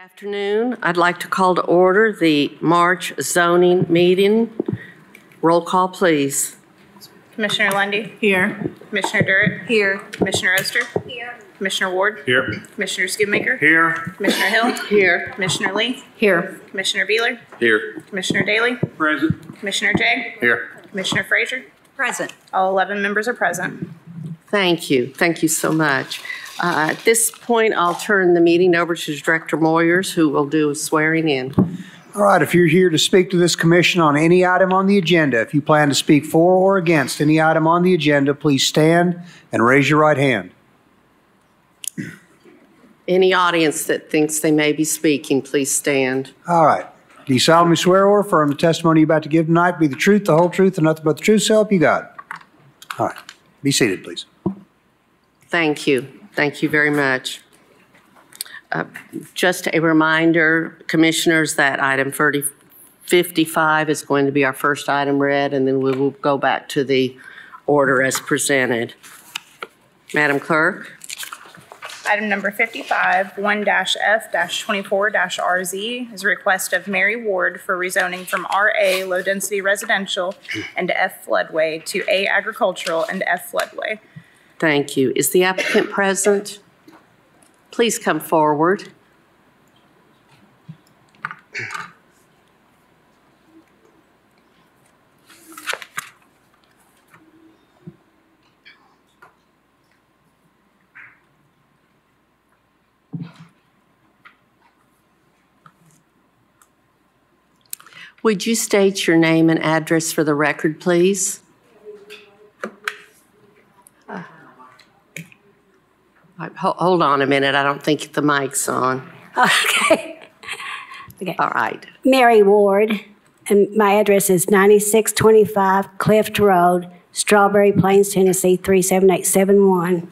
Afternoon. I'd like to call to order the March zoning meeting. Roll call, please. Commissioner Lundy. Here. Commissioner Durrett. Here. Commissioner Oster. Here. Commissioner Ward. Here. Commissioner Schoonmaker. Here. Commissioner Hill. Here. Commissioner Lee. Here. Commissioner Beeler. Here. Commissioner Daly. Present. Commissioner Jay. Here. Commissioner Frazier. Present. All 11 members are present. Thank you. Thank you so much. At this point, I'll turn the meeting over to Director Moyers, who will do a swearing in. All right, if you're here to speak to this commission on any item on the agenda, if you plan to speak for or against any item on the agenda, please stand and raise your right hand. Any audience that thinks they may be speaking, please stand. All right. Do you solemnly swear or affirm the testimony you're about to give tonight be the truth, the whole truth, and nothing but the truth, so help you God? All right. Be seated, please. Thank you. Thank you very much. Just a reminder, commissioners, that item 55 is going to be our first item read, and then we will go back to the order as presented. Madam Clerk. Item number 55, 1-F-24-RZ is a request of Mary Ward for rezoning from RA Low Density Residential and F Floodway to A Agricultural and F Floodway. Thank you. Is the applicant present? Please come forward. Would you state your name and address for the record, please? Hold on a minute. I don't think the mic's on. Okay. All right. Mary Ward, and my address is 9625 Clift Road, Strawberry Plains, Tennessee 37871.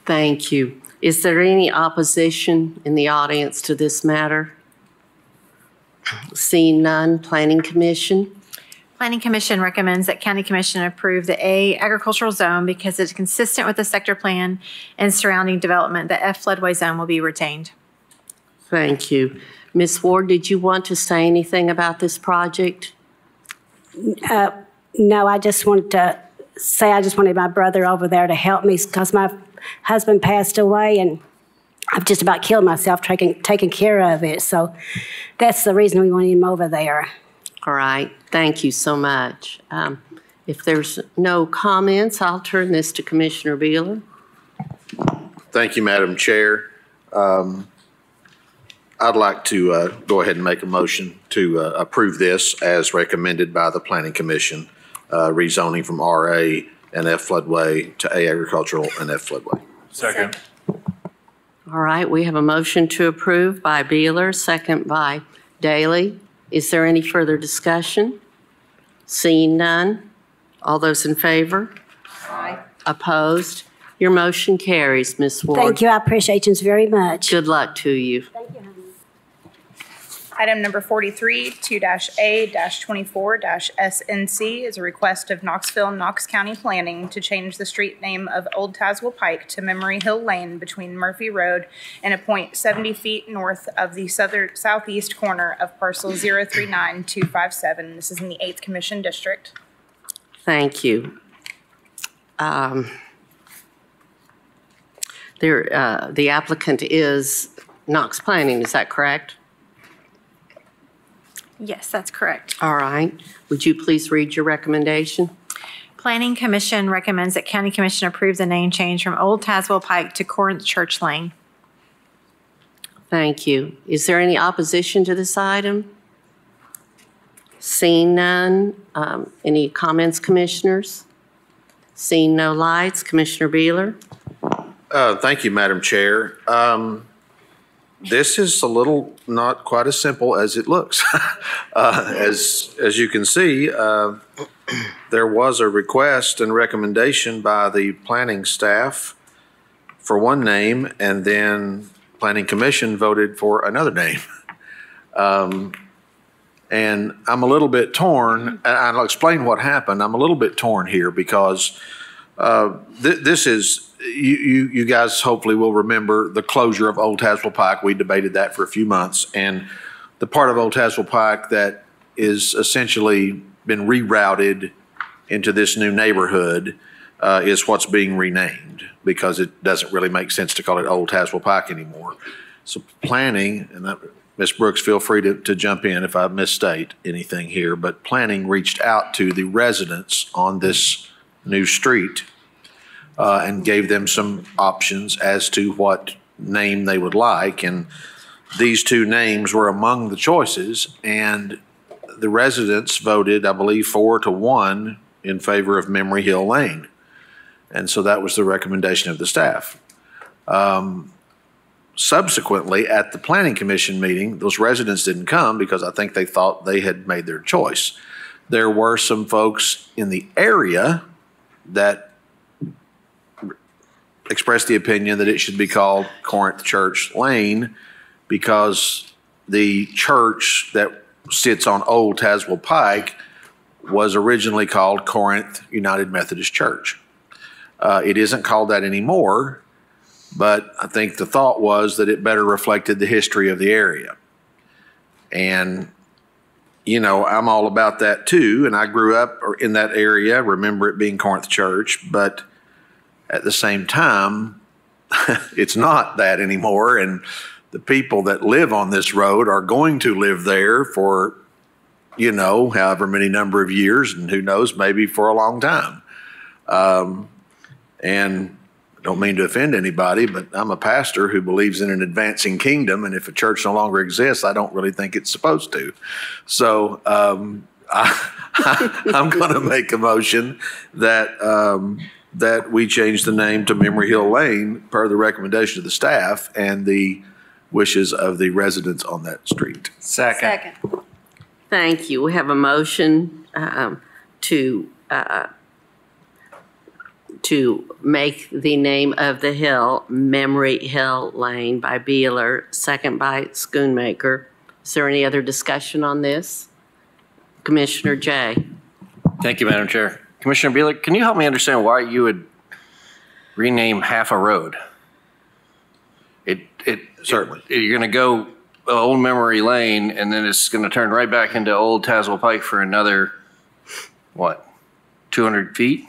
Thank you. Is there any opposition in the audience to this matter? Seeing none, Planning Commission. Planning Commission recommends that County Commission approve the A agricultural zone because it's consistent with the sector plan and surrounding development. The F floodway zone will be retained. Thank you. Ms. Ward, did you want to say anything about this project? No, I just wanted to say I just wanted my brother over there to help me because my husband passed away and I've just about killed myself taking care of it. So that's the reason we wanted him over there. All right. Thank you so much. If there's no comments, I'll turn this to Commissioner Beeler. Thank you, Madam Chair. I'd like to go ahead and make a motion to approve this as recommended by the Planning Commission, rezoning from RA and F floodway to A agricultural and F floodway. Second. All right. We have a motion to approve by Beeler, second by Daly. Is there any further discussion? Seeing none, all those in favor? Aye. Opposed? Your motion carries, Ms. Ward. Thank you. I appreciate you very much. Good luck to you. Thank you, honey. Item number 43, 2-A-24-SNC is a request of Knoxville, Knox County Planning to change the street name of Old Tazewell Pike to Memory Hill Lane between Murphy Road and a point 70 feet north of the southeast corner of parcel 039257. This is in the 8th Commission District. Thank you. The applicant is Knox Planning, is that correct? Yes, that's correct. All right. Would you please read your recommendation? Planning Commission recommends that County Commission approve the name change from Old Tazewell Pike to Corinth Church Lane. Thank you. Is there any opposition to this item? Seeing none, any comments, commissioners? Seeing no lights, Commissioner Beeler. Thank you, Madam Chair. This is a little not quite as simple as it looks. As you can see, there was a request and recommendation by the planning staff for one name, and then Planning Commission voted for another name. And I'm a little bit torn, and I'll explain what happened. I'm a little bit torn here because This is, you guys hopefully will remember the closure of Old Tazewell Pike. We debated that for a few months. And the part of Old Tazewell Pike that is essentially been rerouted into this new neighborhood is what's being renamed, because it doesn't really make sense to call it Old Tazewell Pike anymore. So planning, and Ms. Brooks, feel free to jump in if I misstate anything here, but planning reached out to the residents on this new street and gave them some options as to what name they would like. And these two names were among the choices, and the residents voted, I believe, 4-1 in favor of Memory Hill Lane. And so that was the recommendation of the staff. Subsequently, at the Planning Commission meeting, those residents didn't come because I think they thought they had made their choice. There were some folks in the area that expressed the opinion that it should be called Corinth Church Lane because the church that sits on Old Tazewell Pike was originally called Corinth United Methodist Church. It isn't called that anymore, but I think the thought was that it better reflected the history of the area. And, you know, I'm all about that too, and I grew up in that area, remember it being Corinth Church, but at the same time, it's not that anymore, and the people that live on this road are going to live there for, you know, however many number of years, and who knows, maybe for a long time. And I don't mean to offend anybody, but I'm a pastor who believes in an advancing kingdom, and if a church no longer exists, I don't really think it's supposed to. So I'm going to make a motion that that we change the name to Memory Hill Lane per the recommendation of the staff and the wishes of the residents on that street. Second. Thank you. We have a motion to make the name of the hill Memory Hill Lane by Beeler, second by Schoonmaker. Is there any other discussion on this? Commissioner Jay. Thank you, Madam Chair. Commissioner Beeler, can you help me understand why you would rename half a road? Certainly. You're going to go Old Memory Lane, and then it's going to turn right back into Old Tazewell Pike for another, what, 200 feet?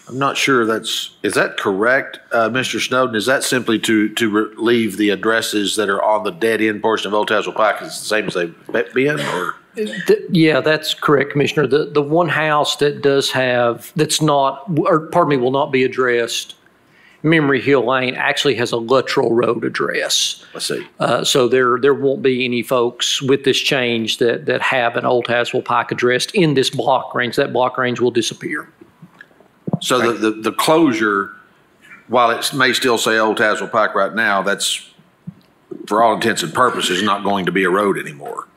I'm not sure is that correct, Mr. Snowden? Is that simply to leave the addresses that are on the dead end portion of Old Tazewell Pike is the same as they've been, or? Yeah, that's correct, Commissioner. The one house that does have, that's not, or pardon me, will not be addressed, Memory Hill Lane, actually has a Luttrell Road address. Let's see. So there won't be any folks with this change that have an Old Tazewell Pike addressed in this block range. That block range will disappear. So the closure, while it may still say Old Tazewell Pike right now, that's, for all intents and purposes, not going to be a road anymore.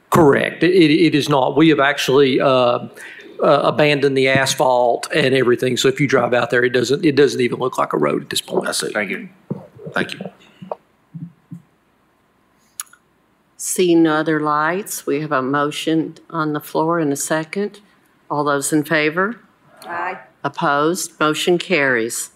Correct. It is not. We have actually abandoned the asphalt and everything. So if you drive out there, it doesn't even look like a road at this point. I see. Thank you. Thank you. Seeing no other lights, we have a motion on the floor and a second. All those in favor? Aye. Opposed? Motion carries.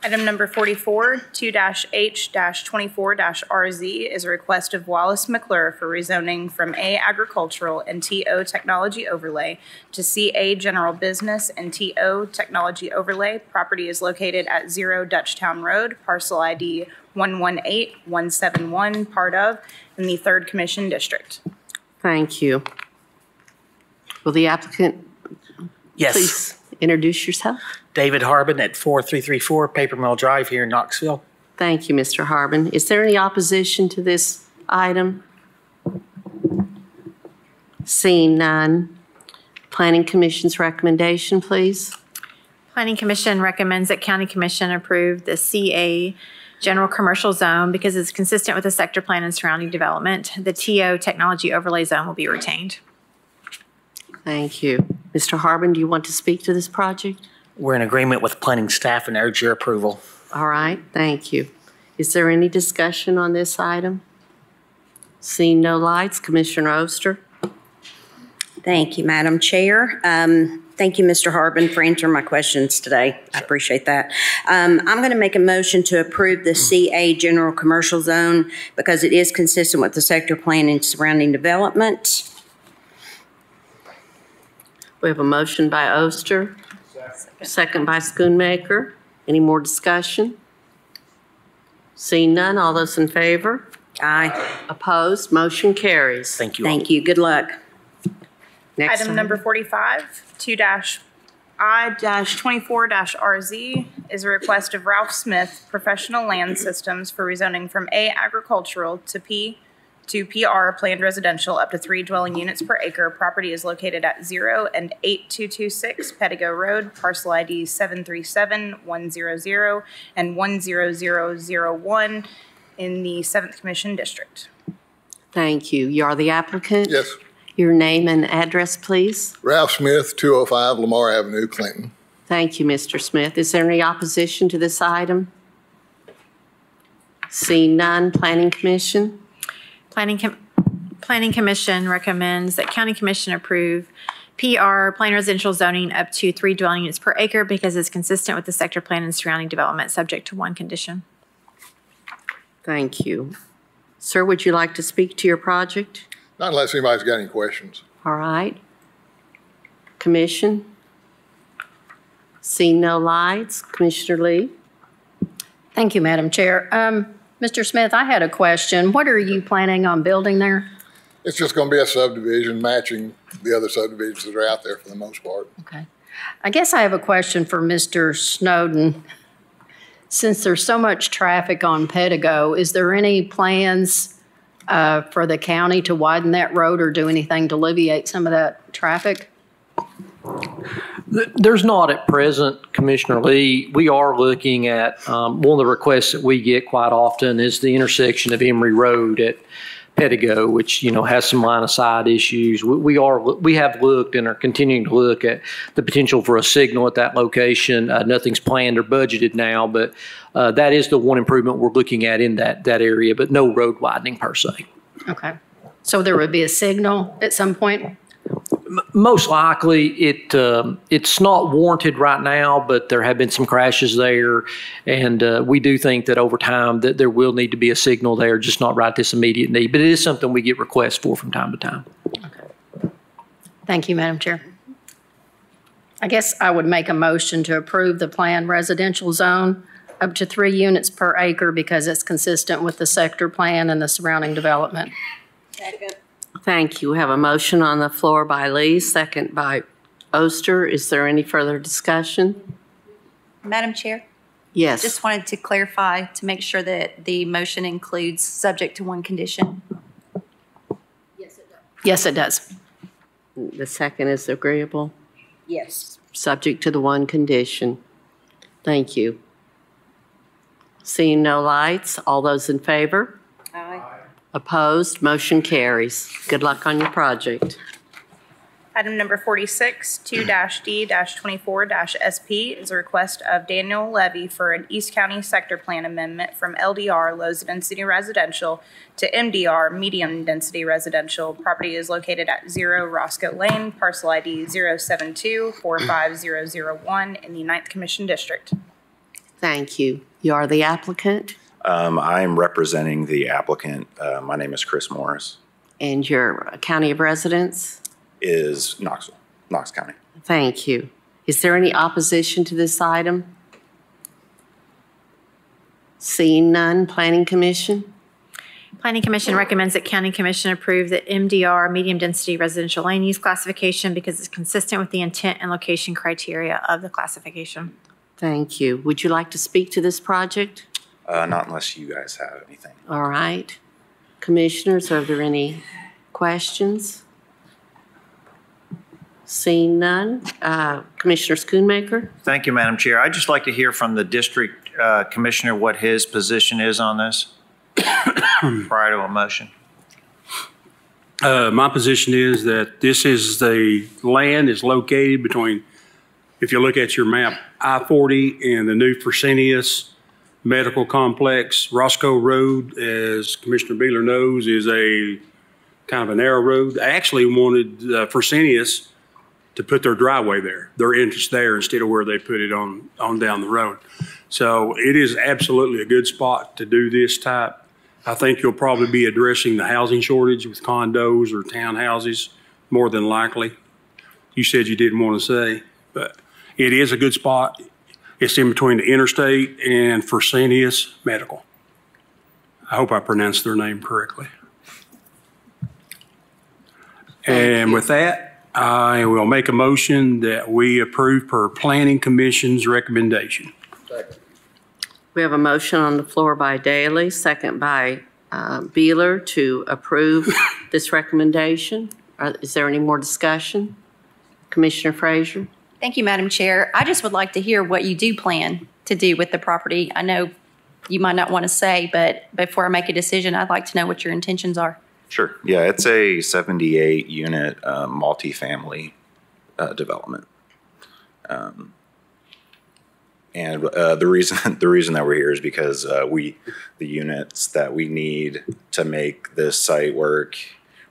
Item number 44, 2-H-24-RZ is a request of Wallace McClure for rezoning from A Agricultural and TO Technology Overlay to CA General Business and TO Technology Overlay. Property is located at 0 Dutchtown Road, parcel ID 118171, part of, in the 3rd Commission District. Thank you. Will the applicant please introduce yourself? David Harbin at 4334 Paper Mill Drive here in Knoxville. Thank you, Mr. Harbin. Is there any opposition to this item? Seeing none. Planning Commission's recommendation, please. Planning Commission recommends that County Commission approve the CA General Commercial Zone because it's consistent with the sector plan and surrounding development. The TO Technology Overlay Zone will be retained. Thank you. Mr. Harbin, do you want to speak to this project? We're in agreement with planning staff and urge your approval. All right, thank you. Is there any discussion on this item? Seeing no lights, Commissioner Oster. Thank you, Madam Chair. Thank you, Mr. Harbin, for answering my questions today. I appreciate that. I'm going to make a motion to approve the CA General Commercial Zone because it is consistent with the sector plan and surrounding development. We have a motion by Oster, second by Schoonmaker. Any more discussion? Seeing none, all those in favor? Aye. Opposed? Motion carries. Thank you. Thank you. Good luck. Next Item number 45, 2-I-24-RZ is a request of Ralph Smith Professional Land Systems for rezoning from A agricultural to P to PR planned residential up to 3 dwelling units per acre. Property is located at 0 and 8226 Pedigo Road, parcel ID 737-100 and 10001 in the 7th Commission District. Thank you. You are the applicant? Yes. Your name and address, please. Ralph Smith, 205 Lamar Avenue, Clinton. Thank you, Mr. Smith. Is there any opposition to this item? Seeing none, Planning Commission? Planning Commission recommends that County Commission approve PR plain residential zoning up to 3 dwelling units per acre because it's consistent with the sector plan and surrounding development, subject to one condition. Thank you. Sir, would you like to speak to your project? Not unless anybody's got any questions. All right. Commission? Seeing no lights, Commissioner Lee? Thank you, Madam Chair. Mr. Smith, I had a question. What are you planning on building there? It's just going to be a subdivision matching the other subdivisions that are out there for the most part. Okay. I guess I have a question for Mr. Snowden. Since there's so much traffic on Pedigo, is there any plans for the county to widen that road or do anything to alleviate some of that traffic? There's not at present, Commissioner Lee. We are looking at, one of the requests that we get quite often is the intersection of Emory Road at Pedigo, which, has some line of sight issues. We have looked and are continuing to look at the potential for a signal at that location. Nothing's planned or budgeted now, but that is the one improvement we're looking at in that area, but no road widening per se. Okay. So there would be a signal at some point? Most likely, it's not warranted right now, but there have been some crashes there, and we do think that over time that there will need to be a signal there, just not right this immediate need. But it is something we get requests for from time to time. Okay. Thank you, Madam Chair. I guess I would make a motion to approve the planned residential zone up to 3 units per acre because it's consistent with the sector plan and the surrounding development. Second. Thank you. We have a motion on the floor by Lee, second by Oster. Is there any further discussion? Madam Chair? Yes. Just wanted to clarify to make sure that the motion includes subject to one condition. Yes, it does. The second is agreeable, Yes. subject to the one condition. Thank you. Seeing no lights, all those in favor? Aye. Opposed? Motion carries. Good luck on your project. Item number 46, 2-D-24-SP is a request of Daniel Levy for an East County Sector Plan amendment from LDR Low Density Residential to MDR Medium Density Residential. Property is located at 0 Roscoe Lane, parcel ID 072-45001 in the 9th Commission District. Thank you. You are the applicant? I'm representing the applicant. My name is Chris Morris. And your county of residence? Is Knoxville, Knox County. Thank you. Is there any opposition to this item? Seeing none, Planning Commission? Planning Commission recommends that County Commission approve the MDR medium density residential land use classification because it's consistent with the intent and location criteria of the classification. Thank you. Would you like to speak to this project? Not unless you guys have anything. All right. Commissioners, are there any questions? Seeing none. Commissioner Schoonmaker? Thank you, Madam Chair. I'd just like to hear from the district commissioner what his position is on this prior to a motion. My position is that this is the land is located between, if you look at your map, I-40 and the new Fresenius Medical Complex. Roscoe Road, as Commissioner Beeler knows, is a kind of a narrow road. I actually wanted Fresenius to put their driveway there, their entrance there instead of where they put it on down the road. So it is absolutely a good spot to do this type. I think you'll probably be addressing the housing shortage with condos or townhouses more than likely. You said you didn't want to say, but it is a good spot. It's in between the interstate and Fresenius Medical. I hope I pronounced their name correctly. And with that, I will make a motion that we approve per Planning Commission's recommendation. We have a motion on the floor by Daly, second by Beeler to approve this recommendation. Is there any more discussion? Commissioner Frazier? Thank you, Madam Chair. I just would like to hear what you do plan to do with the property. I know you might not want to say, but before I make a decision, I'd like to know what your intentions are. Sure. Yeah, it's a 78-unit multifamily development. And the reason that we're here is because the units that we need to make this site work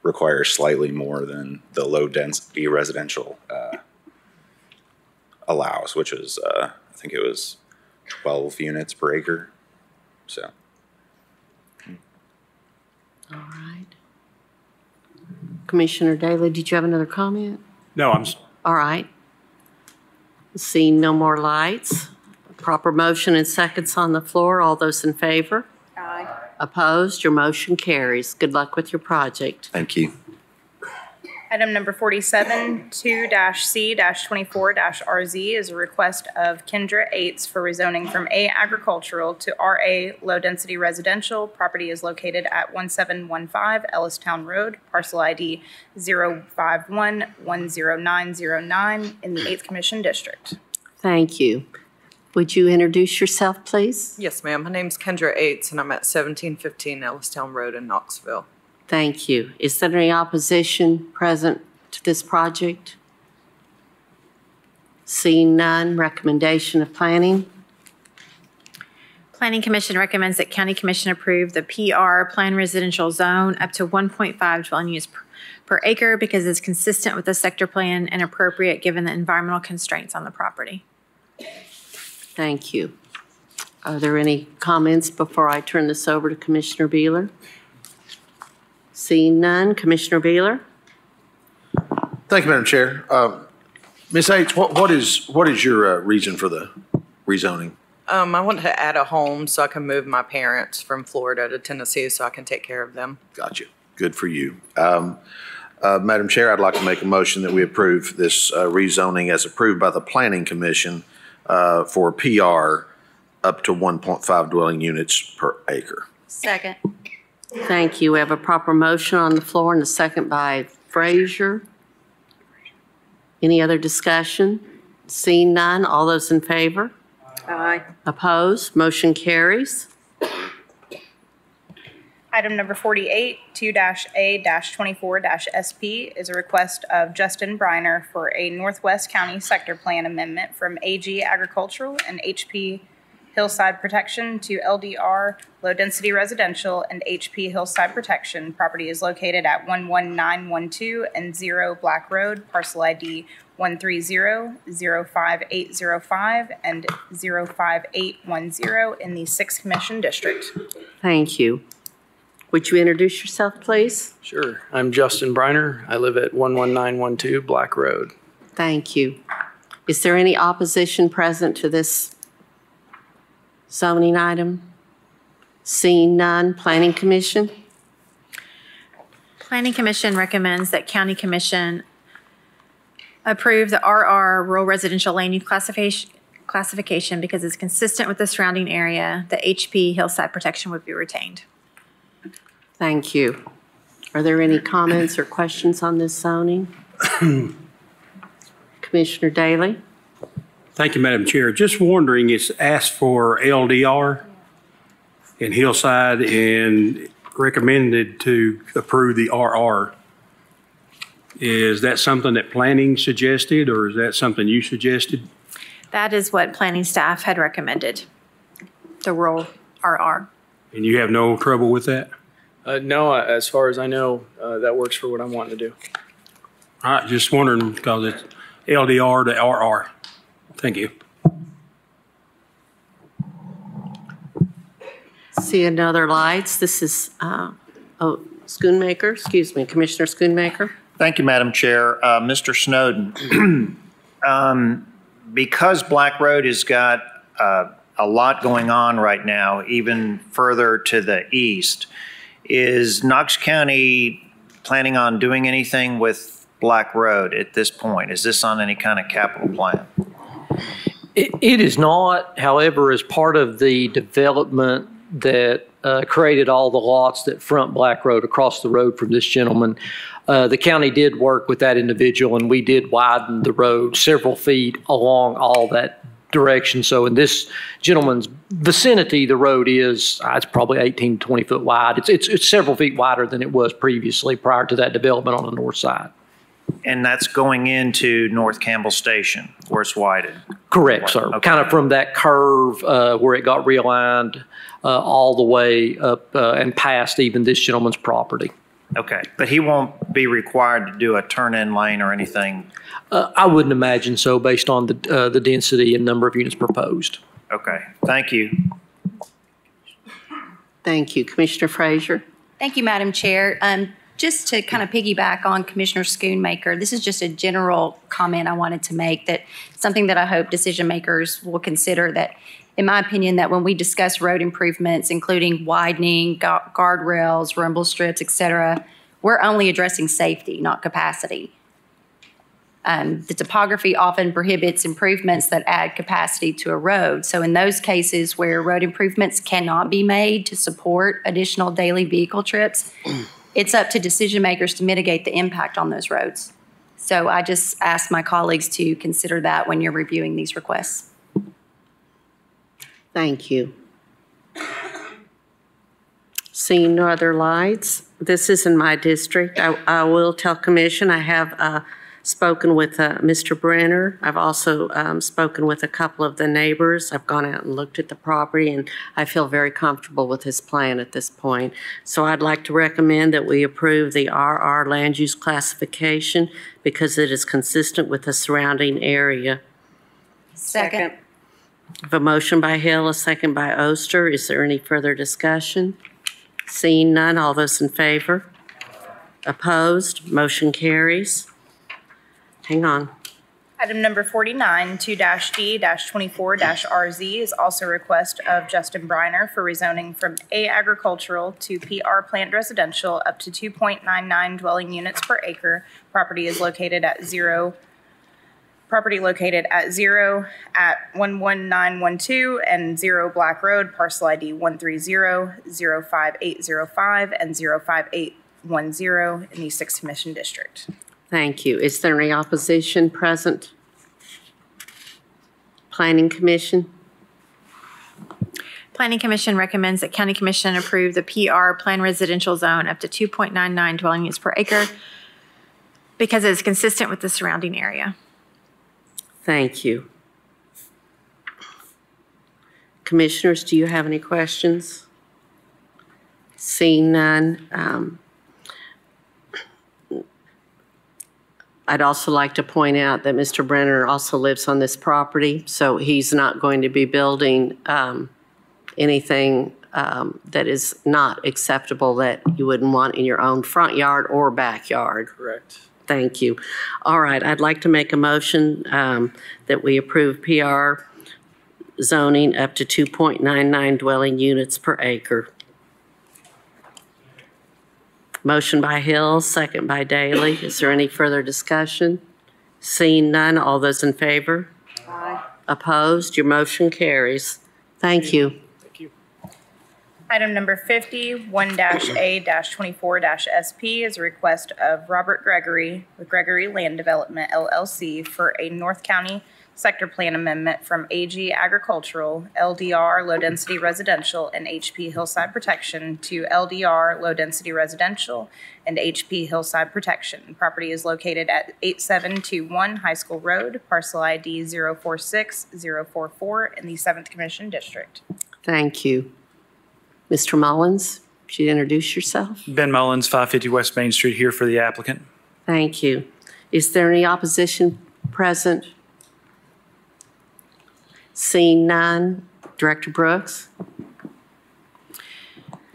require slightly more than the low density residential allows, which is I think it was 12 units per acre. So. All right. Commissioner Daly, did you have another comment? No, all right. Seeing no more lights. Proper motion and seconds on the floor. All those in favor? Aye. Opposed? Your motion carries. Good luck with your project. Thank you. Item number 47, 2-C-24-RZ is a request of Kendra Aites for rezoning from A agricultural to RA low density residential. Property is located at 1715 Ellistown Road, parcel ID 051-10909 in the 8th Commission District. Thank you. Would you introduce yourself, please? Yes, ma'am. My name's Kendra Aites, and I'm at 1715 Ellistown Road in Knoxville. Thank you. Is there any opposition present to this project? Seeing none, recommendation of planning. Planning Commission recommends that County Commission approve the PR Plan Residential Zone up to 1.5 dwelling units per acre because it's consistent with the sector plan and appropriate given the environmental constraints on the property. Thank you. Are there any comments before I turn this over to Commissioner Beeler? Seeing none, Commissioner Beeler? Thank you, Madam Chair. Ms. Aites, what is your reason for the rezoning? I want to add a home so I can move my parents from Florida to Tennessee so I can take care of them. Gotcha. Good for you. Madam Chair, I'd like to make a motion that we approve this rezoning as approved by the Planning Commission for PR up to 1.5 dwelling units per acre. Second. Thank you. We have a proper motion on the floor and a second by Frazier. Any other discussion? Seeing none, all those in favor? Aye. Opposed? Motion carries. Item number 48, 2-A-24-SP is a request of Justin Briner for a Northwest County Sector Plan amendment from AG Agricultural and HP Hillside Protection to LDR Low Density Residential and HP Hillside Protection. Property is located at 11912 and 0 Black Road, parcel ID 130-05805 and 05810 in the 6th Commission District. Thank you. Would you introduce yourself, please? Sure. I'm Justin Briner. I live at 11912 Black Road. Thank you. Is there any opposition present to this zoning item? Seeing none, Planning Commission? Planning Commission recommends that County Commission approve the RR Rural Residential Land Use classification because it's consistent with the surrounding area. The HP Hillside Protection would be retained. Thank you. Are there any comments or questions on this zoning? Commissioner Daly? Thank you, Madam Chair. Just wondering, it's asked for LDR in Hillside and recommended to approve the RR. Is that something that planning suggested or is that something you suggested? That is what planning staff had recommended, the rural RR. And you have no trouble with that? No, as far as I know, that works for what I'm wanting to do. All right, just wondering because LDR to RR. Thank you. Seeing no other lights, this is, Schoonmaker, excuse me, Commissioner Schoonmaker. Thank you, Madam Chair. Mr. Snowden, because Black Road has got a lot going on right now, even further to the east, is Knox County planning on doing anything with Black Road at this point? Is this on any kind of capital plan? It is not. However, as part of the development that created all the lots that front Black Road across the road from this gentleman, the county did work with that individual, and we did widen the road several feet along all that direction. So in this gentleman's vicinity, the road is it's probably 18 to 20 foot wide. It's several feet wider than it was previously prior to that development on the north side. And that's going into North Campbell Station where it's widened? Correct, sir. Okay. Kind of from that curve where it got realigned all the way up and past even this gentleman's property. Okay, but he won't be required to do a turn-in lane or anything? I wouldn't imagine so, based on the density and number of units proposed. Okay, thank you. Thank you. Commissioner Frazier. Thank you, Madam Chair. Just to kind of piggyback on Commissioner Schoonmaker, this is just a general comment I wanted to make, that something that I hope decision makers will consider, that in my opinion, that when we discuss road improvements, including widening, guardrails, rumble strips, et cetera, we're only addressing safety, not capacity. The topography often prohibits improvements that add capacity to a road. So in those cases where road improvements cannot be made to support additional daily vehicle trips, it's up to decision makers to mitigate the impact on those roads. So I just ask my colleagues to consider that when you're reviewing these requests. Thank you. Seeing no other lights, this is in my district. I will tell Commission I have spoken with Mr. Brenner. I've also spoken with a couple of the neighbors. I've gone out and looked at the property, and I feel very comfortable with his plan at this point. So I'd like to recommend that we approve the RR land use classification because it is consistent with the surrounding area. Second. I have a motion by Hill, a second by Oster. Is there any further discussion? Seeing none, all those in favor? Opposed? Motion carries. Hang on. Item number 49, 2-D-24-RZ is also a request of Justin Briner for rezoning from A agricultural to PR planned residential up to 2.99 dwelling units per acre. Property located at 0 at 11912 and 0 Black Road, parcel ID 130-05805 and 05810 in the 6th Commission District. Thank you. Is there any opposition present? Planning Commission? Planning Commission recommends that County Commission approve the PR planned residential zone up to 2.99 dwelling units per acre because it is consistent with the surrounding area. Thank you. Commissioners, do you have any questions? Seeing none. I'd also like to point out that Mr. Brenner also lives on this property, so he's not going to be building anything that is not acceptable that you wouldn't want in your own front yard or backyard. Correct. Thank you. All right, I'd like to make a motion that we approve PR zoning up to 2.99 dwelling units per acre. Motion by Hill, second by Daly. Is there any further discussion? Seeing none, all those in favor? Aye. Opposed? Your motion carries. Thank you. Thank you. Item number 50, 1-A-24-SP is a request of Robert Gregory with Gregory Land Development LLC for a North County Sector Plan Amendment from AG Agricultural, LDR Low Density Residential, and HP Hillside Protection to LDR Low Density Residential and HP Hillside Protection. Property is located at 8721 High School Road, parcel ID 046044 in the 7th Commission District. Thank you. Mr. Mullins, would you introduce yourself? Ben Mullins, 550 West Main Street, here for the applicant. Thank you. Is there any opposition present? Seeing none, Director Brooks?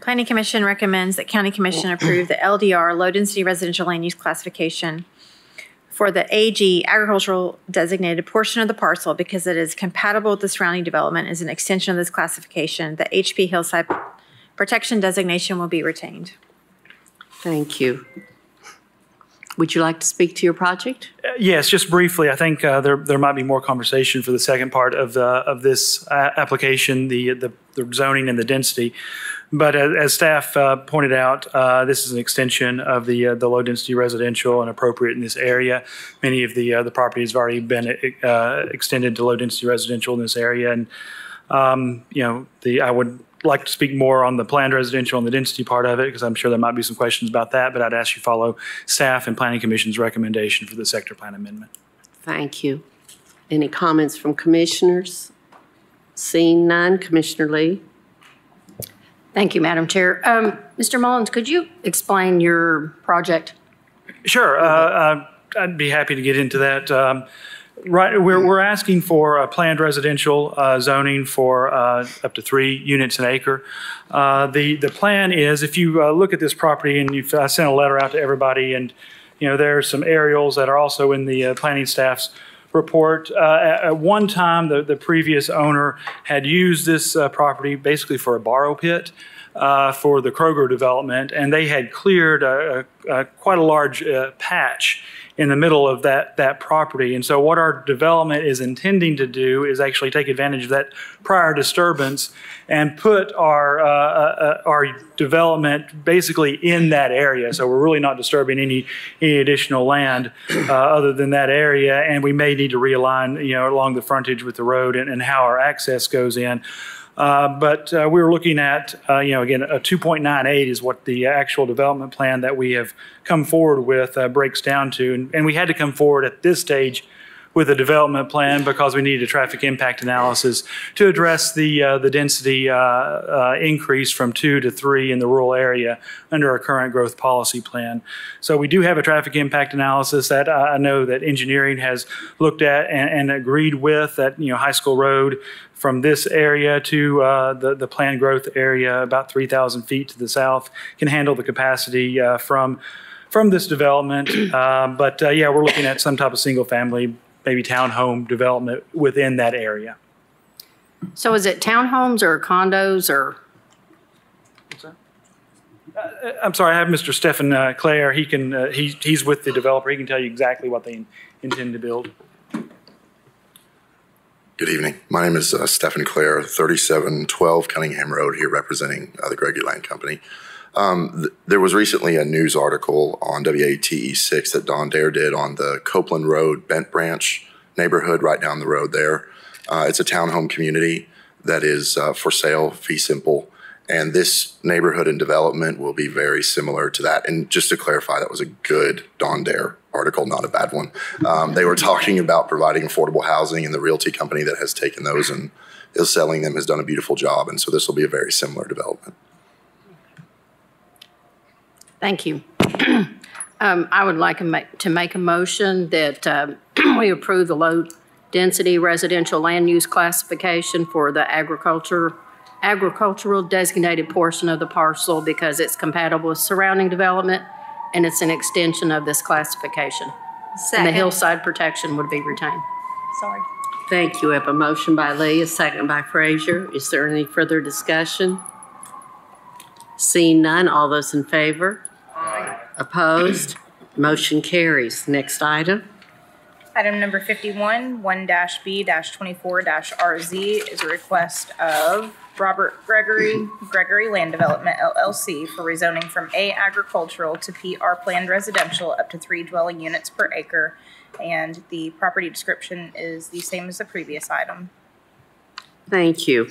Planning Commission recommends that County Commission approve the LDR, Low Density Residential Land Use Classification for the AG agricultural designated portion of the parcel because it is compatible with the surrounding development as an extension of this classification. The HP Hillside Protection designation will be retained. Thank you. Would you like to speak to your project? Yes, just briefly. I think there might be more conversation for the second part of this application, the zoning and the density. But as staff pointed out, this is an extension of the low density residential and appropriate in this area. Many of the properties have already been extended to low density residential in this area, and I would like to speak more on the planned residential and the density part of it because I'm sure there might be some questions about that. But I'd ask you follow staff and Planning Commission's recommendation for the sector plan amendment. Thank you. Any comments from commissioners? Seeing none, Commissioner Lee. Thank you, Madam Chair. Mr. Mullins, could you explain your project? Sure. I'd be happy to get into that. Right, we're asking for a planned residential zoning for up to 3 units an acre. The plan is, if you look at this property, and I sent a letter out to everybody, and there are some aerials that are also in the planning staff's report. At one time, the previous owner had used this property basically for a borrow pit for the Kroger development, and they had cleared quite a large patch in the middle of that property. And so what our development is intending to do is actually take advantage of that prior disturbance and put our development basically in that area. So we're really not disturbing any additional land other than that area. And we may need to realign, along the frontage with the road and how our access goes in. But we're looking at, again, a 2.98 is what the actual development plan that we have come forward with breaks down to. And we had to come forward at this stage with a development plan because we needed a traffic impact analysis to address the density increase from 2 to 3 in the rural area under our current growth policy plan. So we do have a traffic impact analysis that I know that engineering has looked at and agreed with, that High School Road from this area to the planned growth area, about 3,000 feet to the south, can handle the capacity from this development. But we're looking at some type of single family, maybe townhome development within that area. So is it townhomes or condos or? I'm sorry, I have Mr. Stephen Clare. He's with the developer. He can tell you exactly what they intend to build. Good evening. My name is Stephen Clare, 3712 Cunningham Road, here representing the Gregory Land Company. There was recently a news article on WATE6 that Don Dare did on the Copeland Road Bent Branch neighborhood right down the road there. It's a townhome community that is for sale, fee simple, and this neighborhood and development will be very similar to that. And just to clarify, that was a good Don Dare article, not a bad one. They were talking about providing affordable housing, and the realty company that has taken those and is selling them has done a beautiful job. And so this will be a very similar development. Thank you. I would like to make a motion that we approve the low density residential land use classification for the agricultural designated portion of the parcel because it's compatible with surrounding development and it's an extension of this classification. Second. And the hillside protection would be retained. Sorry. Thank you. We have a motion by Lee, a second by Frazier. Is there any further discussion? Seeing none, all those in favor? Aye. Opposed? Motion carries. Next item. Item number 51, 1-B-24-RZ is a request of Robert Gregory Land Development LLC for rezoning from A agricultural to PR planned residential up to 3 dwelling units per acre. And the property description is the same as the previous item. Thank you.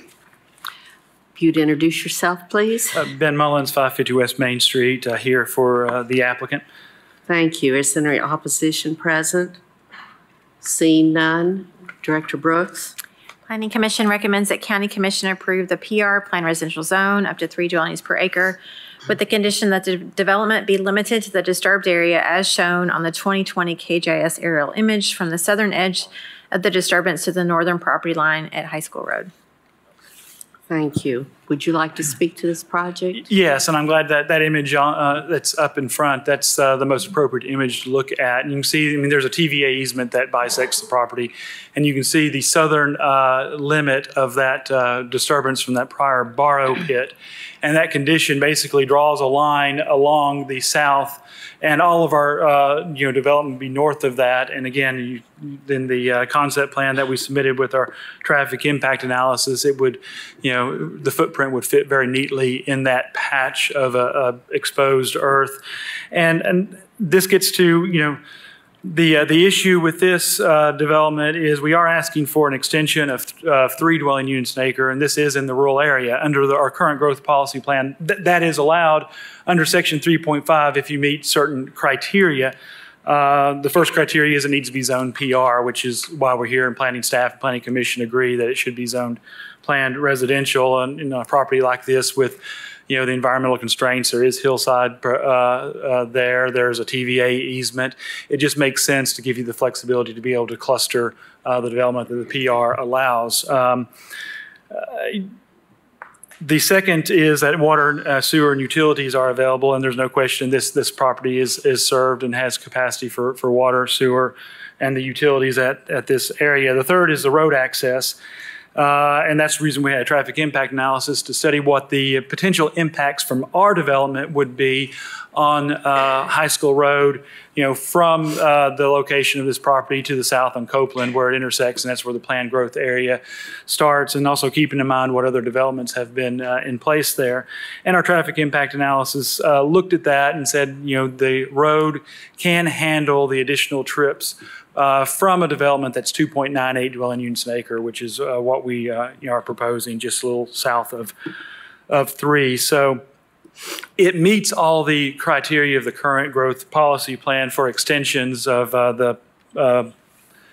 If you'd introduce yourself, please. Ben Mullins, 550 West Main Street, here for the applicant. Thank you. Is there any opposition present? Seeing none, Director Brooks. Planning Commission recommends that County Commission approve the PR planned residential zone up to 3 dwellings per acre with the condition that the development be limited to the disturbed area as shown on the 2020 KJS aerial image from the southern edge of the disturbance to the northern property line at High School Road. Thank you. Would you like to speak to this project? Yes, and I'm glad that that image that's up in front, that's the most appropriate image to look at. And you can see, I mean, there's a TVA easement that bisects the property, and you can see the southern limit of that disturbance from that prior borrow pit. And that condition basically draws a line along the south, and all of our development would be north of that. And again, in the concept plan that we submitted with our traffic impact analysis, it would, the footprint would fit very neatly in that patch of exposed earth. And this gets to, the issue with this development is we are asking for an extension of 3 dwelling units an acre, and this is in the rural area. Under our current growth policy plan, that is allowed under section 3.5 if you meet certain criteria. The first criteria is it needs to be zoned PR, which is why we're here, and planning staff and planning commission agree that it should be zoned planned residential. And in a property like this with the environmental constraints, there is hillside there's a TVA easement. It just makes sense to give you the flexibility to be able to cluster the development that the PR allows. The second is that water, sewer, and utilities are available, and there's no question this property is served and has capacity for water, sewer, and the utilities at this area. The third is the road access. And that's the reason we had a traffic impact analysis to study what the potential impacts from our development would be on High School Road, from the location of this property to the south on Copeland where it intersects, and that's where the planned growth area starts, and also keeping in mind what other developments have been in place there. And our traffic impact analysis looked at that and said, the road can handle the additional trips from a development that's 2.98 dwelling units an acre, which is what we are proposing just a little south of 3. So it meets all the criteria of the current growth policy plan for extensions of the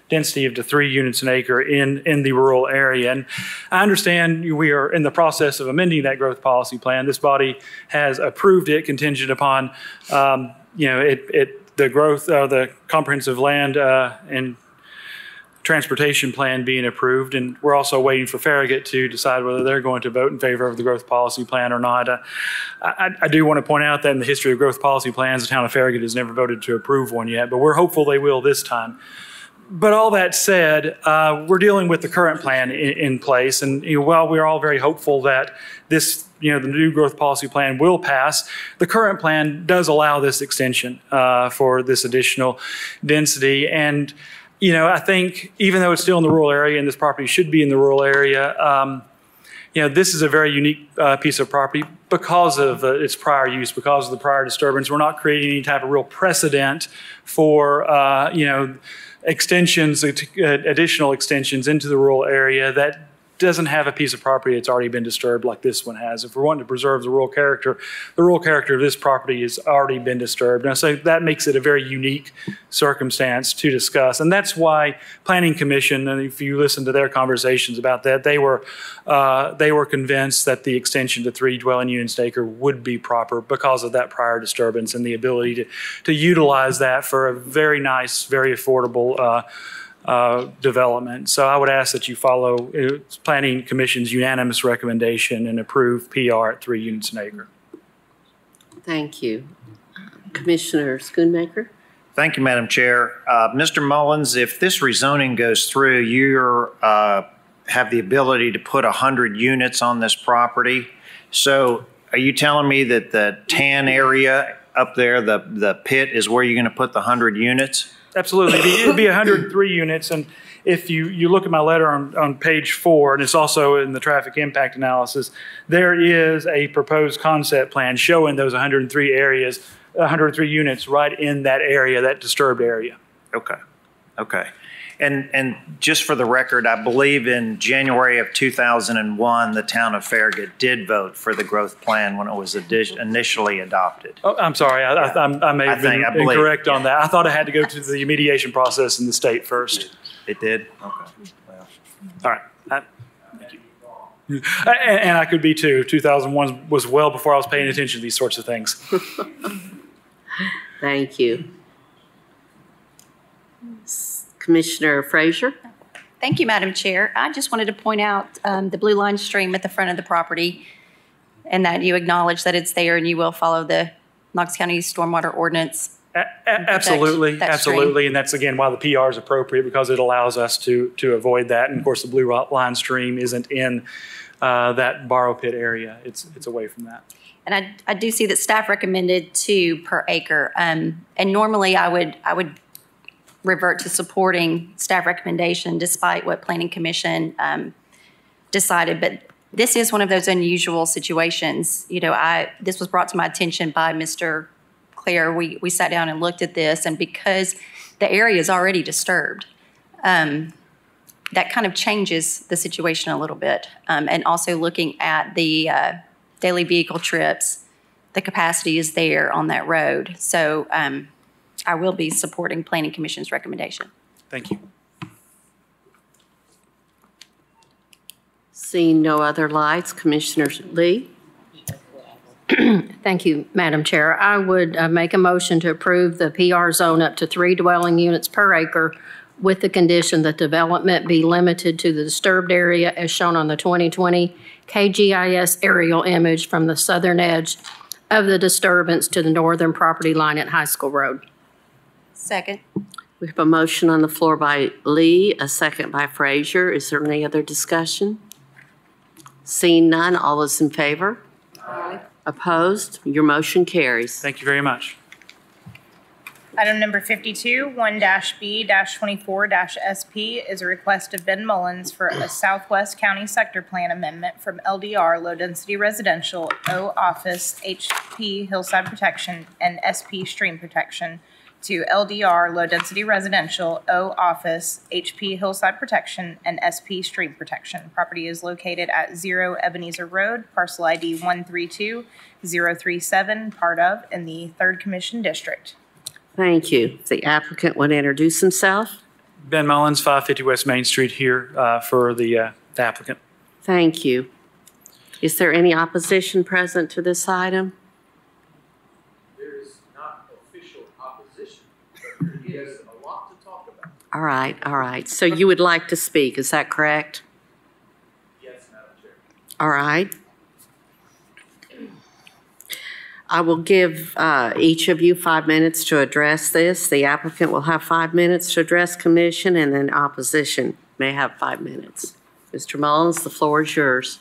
density of the 3 units an acre in the rural area. And I understand we are in the process of amending that growth policy plan. This body has approved it contingent upon the growth, the comprehensive land and transportation plan being approved, and we're also waiting for Farragut to decide whether they're going to vote in favor of the growth policy plan or not. I do want to point out that in the history of growth policy plans, the town of Farragut has never voted to approve one yet, but we're hopeful they will this time. But all that said, we're dealing with the current plan in place, and while we're all very hopeful that this, the new growth policy plan will pass, the current plan does allow this extension for this additional density. And I think even though it's still in the rural area and this property should be in the rural area, this is a very unique piece of property because of its prior use, because of the prior disturbance. We're not creating any type of real precedent for, extensions, additional extensions into the rural area that doesn't have a piece of property that's already been disturbed like this one has. If we're wanting to preserve the rural character of this property has already been disturbed. And so that makes it a very unique circumstance to discuss. And that's why Planning Commission, and if you listen to their conversations about that, they were convinced that the extension to 3 dwelling units an acre would be proper because of that prior disturbance and the ability to utilize that for a very nice, very affordable development. So I would ask that you follow Planning Commission's unanimous recommendation and approve PR at 3 units an acre. Thank you. Commissioner Schoonmaker. Thank you, Madam Chair. Mr. Mullins, if this rezoning goes through, you have the ability to put 100 units on this property. So are you telling me that the tan area up there, the pit, is where you're going to put the 100 units? Absolutely. It'd be 103 units. And if you look at my letter on page 4, and it's also in the traffic impact analysis, there is a proposed concept plan showing those 103 areas, 103 units right in that area, that disturbed area. Okay. Okay. And just for the record, I believe in January of 2001, the town of Farragut did vote for the growth plan when it was initially adopted. Oh, I'm sorry. I may have been incorrect on that. I thought it had to go to the mediation process in the state first. It did? Okay. Well. All right. Thank you. And I could be too. 2001 was well before I was paying attention to these sorts of things. Thank you. Commissioner Frazier? Thank you, Madam Chair. I just wanted to point out the blue line stream at the front of the property, and that you acknowledge that it's there and you will follow the Knox County Stormwater Ordinance. Absolutely, that absolutely. stream. And that's, again, why the PR is appropriate, because it allows us to avoid that. And of course, the blue line stream isn't in that borrow pit area. It's away from that. And I do see that staff recommended 2 per acre. And normally I would revert to supporting staff recommendation despite what Planning Commission decided. But this is one of those unusual situations. You know, this was brought to my attention by Mr. Claire. We sat down and looked at this, and because the area is already disturbed, that kind of changes the situation a little bit. And also looking at the daily vehicle trips, the capacity is there on that road. So I will be supporting Planning Commission's recommendation. Thank you. Seeing no other lights, Commissioner Lee? Thank you, Madam Chair. I would make a motion to approve the PR zone up to 3 dwelling units per acre with the condition that development be limited to the disturbed area as shown on the 2020 KGIS aerial image from the southern edge of the disturbance to the northern property line at High School Road. Second. We have a motion on the floor by Lee, a second by Frazier. Is there any other discussion? Seeing none, all those in favor? Aye. Opposed? Your motion carries. Thank you very much. Item number 52, 1-B-24-SP is a request of Ben Mullins for a Southwest County Sector Plan amendment from LDR Low Density Residential O Office HP Hillside Protection and SP Stream Protection to LDR Low Density Residential O Office HP Hillside Protection and SP Stream Protection. Property is located at 0 Ebenezer Road, parcel ID 132037, part of, in the 3rd Commission District. Thank you. The applicant would introduce himself. Ben Mullins, 550 West Main Street here for the applicant. Thank you. Is there any opposition present to this item? There is not official opposition, but there is a lot to talk about. All right, all right. So you would like to speak, is that correct? Yes, Madam Chair. All right. I will give each of you 5 minutes to address this. The applicant will have 5 minutes to address commission, and then opposition may have 5 minutes. Mr. Mullins, the floor is yours.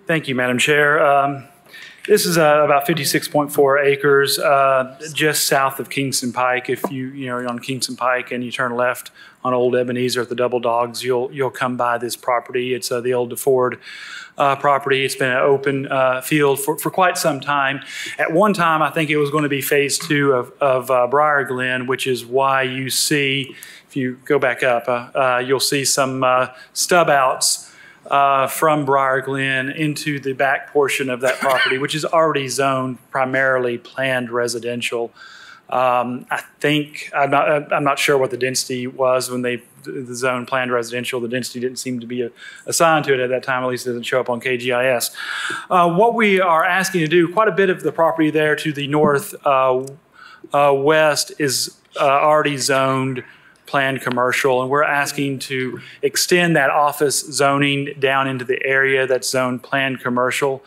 Thank you, Madam Chair. This is about 56.4 acres just south of Kingston Pike. If you're on Kingston Pike and you turn left on Old Ebenezer at the Double Dogs, you'll come by this property. It's the old DeFord property. It's been an open field for quite some time. At one time, I think it was going to be phase 2 of Briar Glen, which is why you see, if you go back up, you'll see some stub outs from Briar Glen into the back portion of that property, which is already zoned primarily planned residential. I think, I'm not sure what the density was when the zone planned residential. The density didn't seem to be assigned to it at that time, at least it doesn't show up on KGIS. What we are asking to do, quite a bit of the property there to the north west is already zoned planned commercial, and we're asking to extend that office zoning down into the area that's zoned planned commercial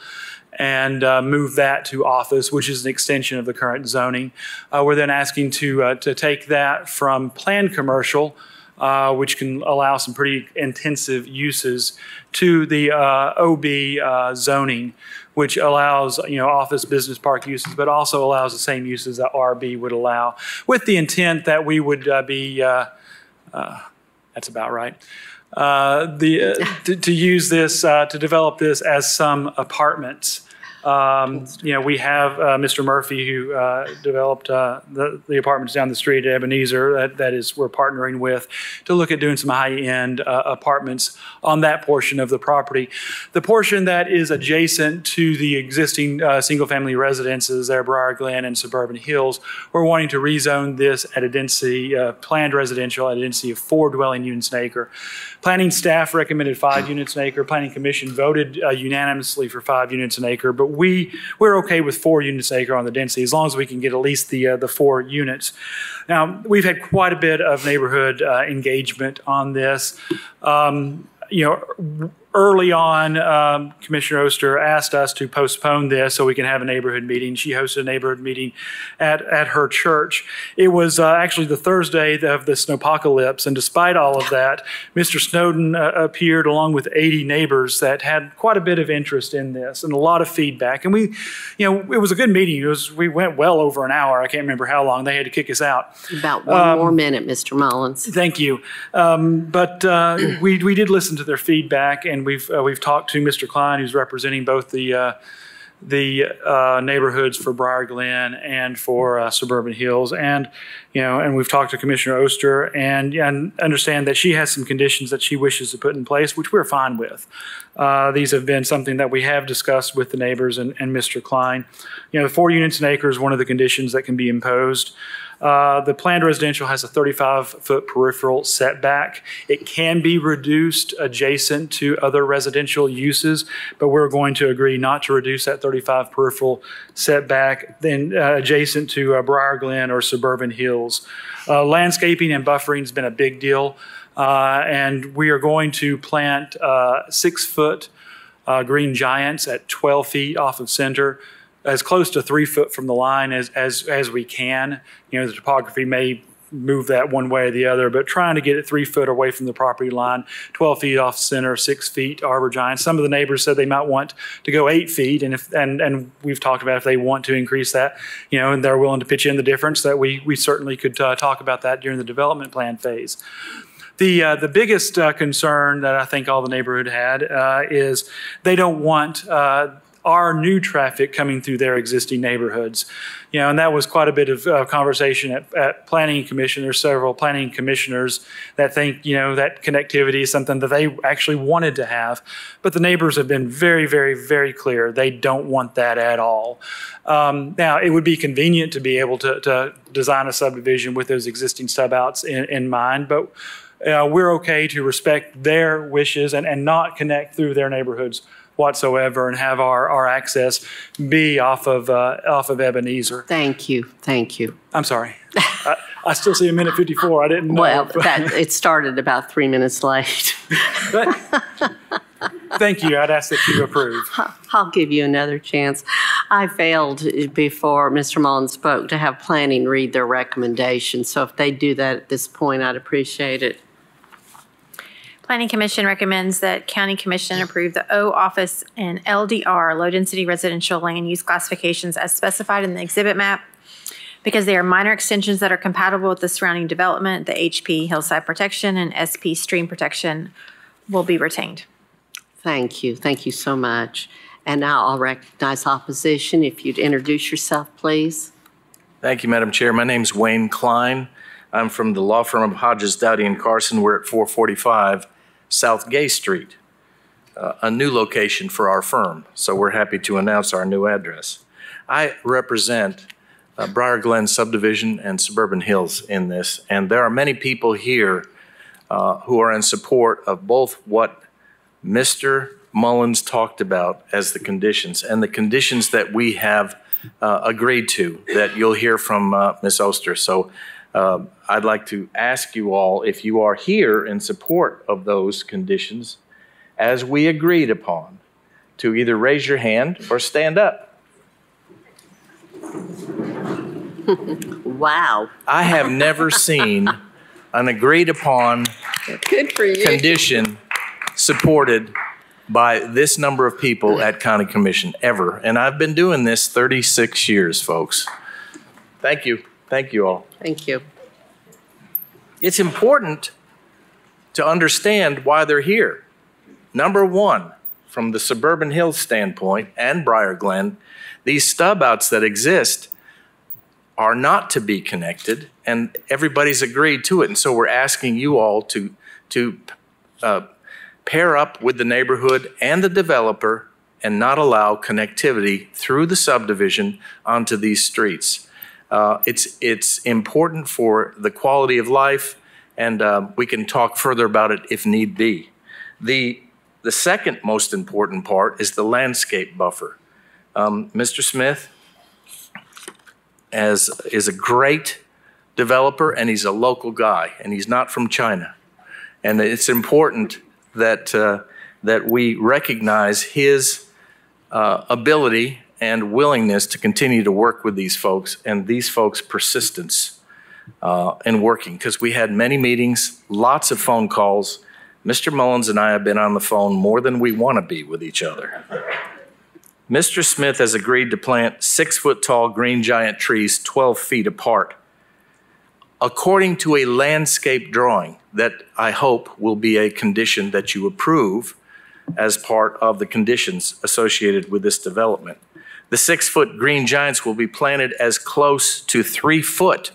and move that to office, which is an extension of the current zoning. We're then asking to take that from planned commercial, which can allow some pretty intensive uses, to the OB zoning, which allows office business park uses, but also allows the same uses that RB would allow, with the intent that we would be that's about right. To use this to develop this as some apartments We have Mr. Murphy who developed the apartments down the street at Ebenezer that is we're partnering with to look at doing some high-end apartments on that portion of the property. The portion that is adjacent to the existing single-family residences there, Briar Glen and Suburban Hills, we're wanting to rezone this at a density, planned residential at a density of 4 dwelling units an acre. Planning staff recommended 5 units an acre. Planning Commission voted unanimously for 5 units an acre, but we're okay with 4 units an acre on the density as long as we can get at least the 4 units. Now, we've had quite a bit of neighborhood engagement on this. Early on, Commissioner Oster asked us to postpone this so we can have a neighborhood meeting. She hosted a neighborhood meeting at her church. It was actually the Thursday of the snowpocalypse, and despite all of that, Mr. Snowden appeared along with 80 neighbors that had quite a bit of interest in this and a lot of feedback. And it was a good meeting. We went well over an hour. I can't remember how long. They had to kick us out. About one more minute, Mr. Mullins. Thank you. But we did listen to their feedback, and we've talked to Mr. Klein, who's representing both the neighborhoods for Briar Glen and for Suburban Hills, and we've talked to Commissioner Oster and understand that she has some conditions that she wishes to put in place, which we're fine with. These have been something that we have discussed with the neighbors and Mr. Klein. 4 units an acre is one of the conditions that can be imposed. The planned residential has a 35-foot peripheral setback. It can be reduced adjacent to other residential uses, but we're going to agree not to reduce that 35 peripheral setback then adjacent to Briar Glen or Suburban Hills. Landscaping and buffering has been a big deal, and we are going to plant 6-foot green giants at 12 feet off of center, as close to 3 foot from the line as we can. The topography may move that one way or the other, but trying to get it 3 foot away from the property line, 12 feet off center, 6 feet arbor giants. Some of the neighbors said they might want to go 8 feet, and we've talked about if they want to increase that, and they're willing to pitch in the difference, that we certainly could talk about that during the development plan phase. The biggest concern that I think all the neighborhood had is they don't want our new traffic coming through their existing neighborhoods. And that was quite a bit of conversation at Planning Commission. There's several planning commissioners that think, that connectivity is something that they actually wanted to have. But the neighbors have been very, very, very clear. They don't want that at all. Now, it would be convenient to be able to design a subdivision with those existing stub-outs in mind, but we're okay to respect their wishes and not connect through their neighborhoods whatsoever, and have our access be off of Ebenezer. Thank you. I'm sorry. I still see a minute 54. I didn't know. Well, it started about 3 minutes late. But, thank you. I'd ask that you approve. I'll give you another chance. I failed before Mr. Mullins spoke to have planning read their recommendation. So if they do that at this point, I'd appreciate it. Planning Commission recommends that County Commission approve the O office and LDR, low density residential land use classifications as specified in the exhibit map because they are minor extensions that are compatible with the surrounding development. The HP hillside protection and SP stream protection will be retained. Thank you. Thank you so much. And now I'll recognize opposition. If you'd introduce yourself, please. Thank you, Madam Chair. My name's Wayne Klein. I'm from the law firm of Hodges, Dowdy & Carson. We're at 445 South Gay Street, a new location for our firm. So we're happy to announce our new address. I represent Briar Glen Subdivision and Suburban Hills in this, and there are many people here who are in support of both what Mr. Mullins talked about as the conditions and the conditions that we have agreed to that you'll hear from Ms. Oster. So I'd like to ask you all if you are here in support of those conditions as we agreed upon to either raise your hand or stand up. Wow. I have never seen an agreed upon Good for you. condition supported by this number of people at County Commission ever. And I've been doing this 36 years, folks. Thank you. Thank you all. Thank you. It's important to understand why they're here. Number one, from the Suburban Hills standpoint and Briar Glen, these stub outs that exist are not to be connected, and everybody's agreed to it. And so we're asking you all to pair up with the neighborhood and the developer and not allow connectivity through the subdivision onto these streets. It's important for the quality of life, and we can talk further about it if need be. The second most important part is the landscape buffer. Mr. Smith is a great developer, and he's a local guy, and he's not from China. And it's important that we recognize his ability and willingness to continue to work with these folks, and these folks' persistence in working, because we had many meetings, lots of phone calls. Mr. Mullins and I have been on the phone more than we want to be with each other. Mr. Smith has agreed to plant 6-foot-tall green giant trees 12 feet apart, according to a landscape drawing that I hope will be a condition that you approve as part of the conditions associated with this development. The 6-foot green giants will be planted as close to 3 foot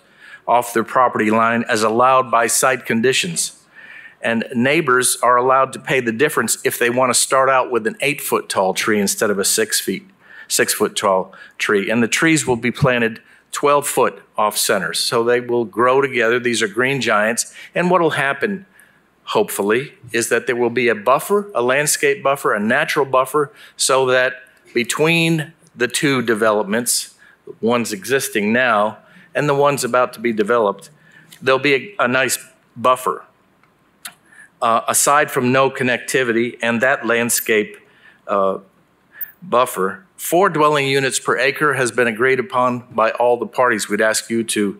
off their property line as allowed by site conditions. And neighbors are allowed to pay the difference if they want to start out with an 8-foot tall tree instead of a 6-foot tall tree. And the trees will be planted 12 foot off center. So they will grow together. These are green giants. And what will happen, hopefully, is that there will be a buffer, a landscape buffer, a natural buffer, so that between the two developments, the ones existing now and the ones about to be developed, there'll be a nice buffer. Aside from no connectivity and that landscape buffer, 4 dwelling units per acre has been agreed upon by all the parties. We'd ask you to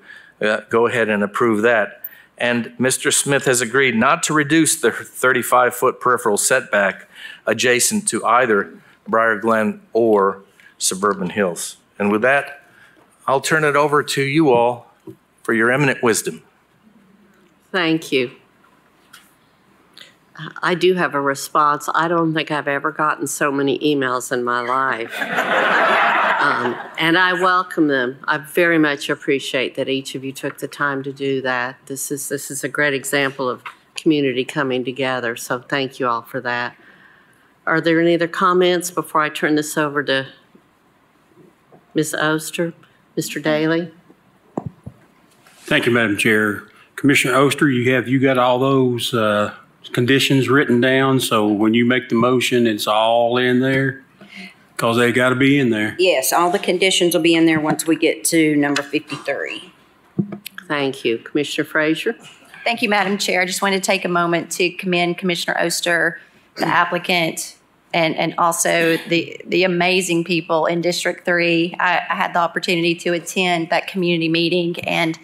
go ahead and approve that. And Mr. Smith has agreed not to reduce the 35-foot peripheral setback adjacent to either Briar Glen or Suburban Hills. And with that, I'll turn it over to you all for your eminent wisdom. Thank you. I do have a response. I don't think I've ever gotten so many emails in my life. And I welcome them. I very much appreciate that each of you took the time to do that. This is a great example of community coming together, so thank you all for that. Are there any other comments before I turn this over to Ms. Oster? Mr. Daly? Thank you, Madam Chair. Commissioner Oster, you got all those conditions written down, so when you make the motion, it's all in there? Because they got to be in there. Yes, all the conditions will be in there once we get to number 53. Thank you. Commissioner Frazier? Thank you, Madam Chair. I just wanted to take a moment to commend Commissioner Oster, the applicant, and also the amazing people in District 3. I had the opportunity to attend that community meeting, and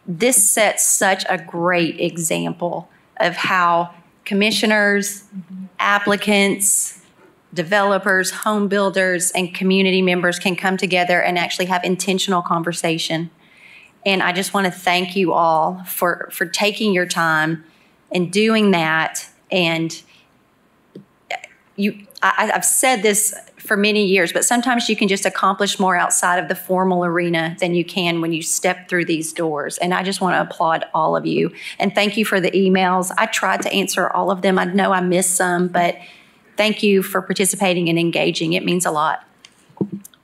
this sets such a great example of how commissioners, applicants, developers, home builders, and community members can come together and actually have intentional conversation. And I just want to thank you all for taking your time and doing that. And I've said this for many years, but sometimes you can just accomplish more outside of the formal arena than you can when you step through these doors. And I just want to applaud all of you. And thank you for the emails. I tried to answer all of them. I know I missed some, but thank you for participating and engaging. It means a lot.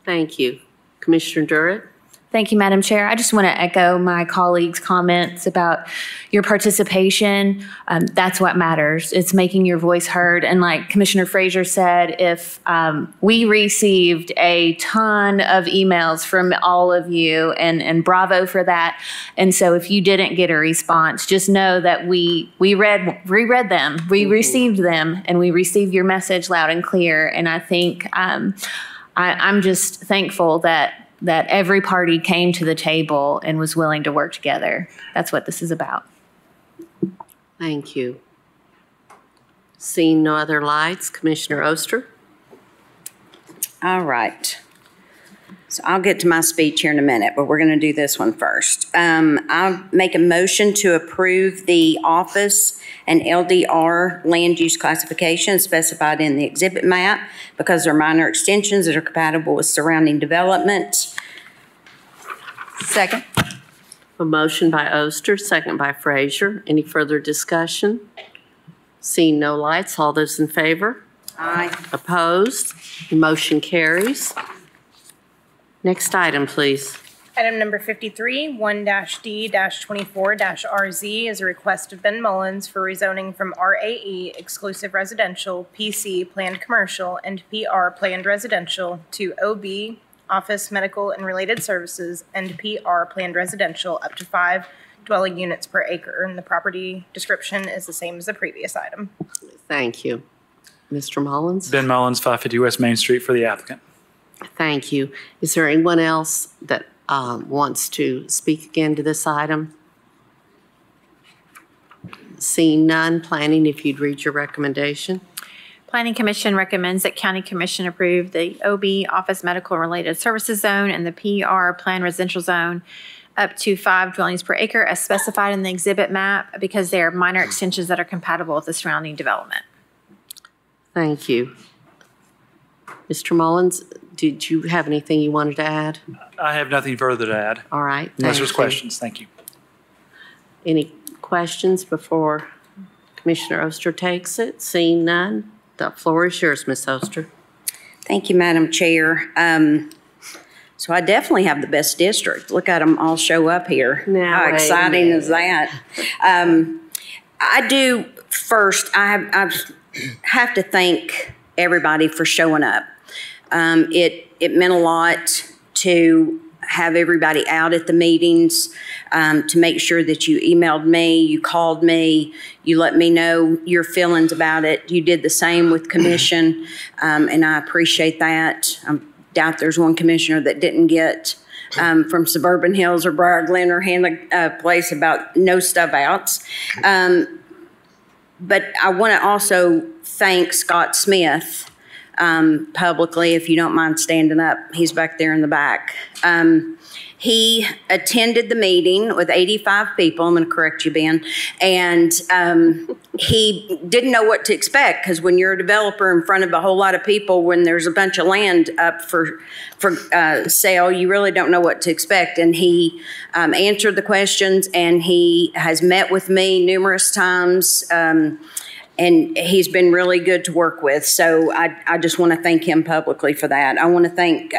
Thank you. Commissioner Durrett? Thank you, Madam Chair. I just want to echo my colleagues' comments about your participation. That's what matters. It's making your voice heard. And like Commissioner Frazier said, if we received a ton of emails from all of you, and bravo for that. And so if you didn't get a response, just know that we reread them, we received them, and we received your message loud and clear. And I think I'm just thankful that every party came to the table and was willing to work together. That's what this is about. Thank you. Seeing no other lights, Commissioner Oster? All right. So I'll get to my speech here in a minute, but we're going to do this one first. I'll make a motion to approve the office and LDR land use classification specified in the exhibit map because they're minor extensions that are compatible with surrounding development. Second. A motion by Oster, second by Frazier. Any further discussion? Seeing no lights, all those in favor? Aye. Opposed? Motion carries. Next item, please. Item number 53, 1-D-24-RZ is a request of Ben Mullins for rezoning from RAE exclusive residential, PC planned commercial, and PR planned residential to OB office, medical, and related services, and PR planned residential up to 5 dwelling units per acre. And the property description is the same as the previous item. Thank you. Mr. Mullins? Ben Mullins, 550 West Main Street for the applicant. Thank you. Is there anyone else that wants to speak again to this item? Seeing none, planning, if you'd read your recommendation. Planning Commission recommends that County Commission approve the OB Office Medical and Related Services Zone and the PR Planned Residential Zone up to 5 dwellings per acre as specified in the exhibit map because they are minor extensions that are compatible with the surrounding development. Thank you. Mr. Mullins, did you have anything you wanted to add? I have nothing further to add. All right. Unless there's questions. Thank you. Any questions before Commissioner Oster takes it? Seeing none, the floor is yours, Ms. Oster. Thank you, Madam Chair. So I definitely have the best district. Look at them all show up here. Now, how exciting is that? I do first, I have to thank everybody for showing up. It meant a lot to have everybody out at the meetings, to make sure that you emailed me, you called me, you let me know your feelings about it. You did the same with commission, and I appreciate that. I doubt there's one commissioner that didn't get from Suburban Hills or Briar Glen or Handley Place about no stub outs. But I want to also thank Scott Smith publicly, if you don't mind standing up. He's back there in the back. He attended the meeting with 85 people. I'm going to correct you, Ben. And he didn't know what to expect because when you're a developer in front of a whole lot of people, when there's a bunch of land up for sale, you really don't know what to expect. And he answered the questions, and he has met with me numerous times. And he's been really good to work with. So I just want to thank him publicly for that. I want to thank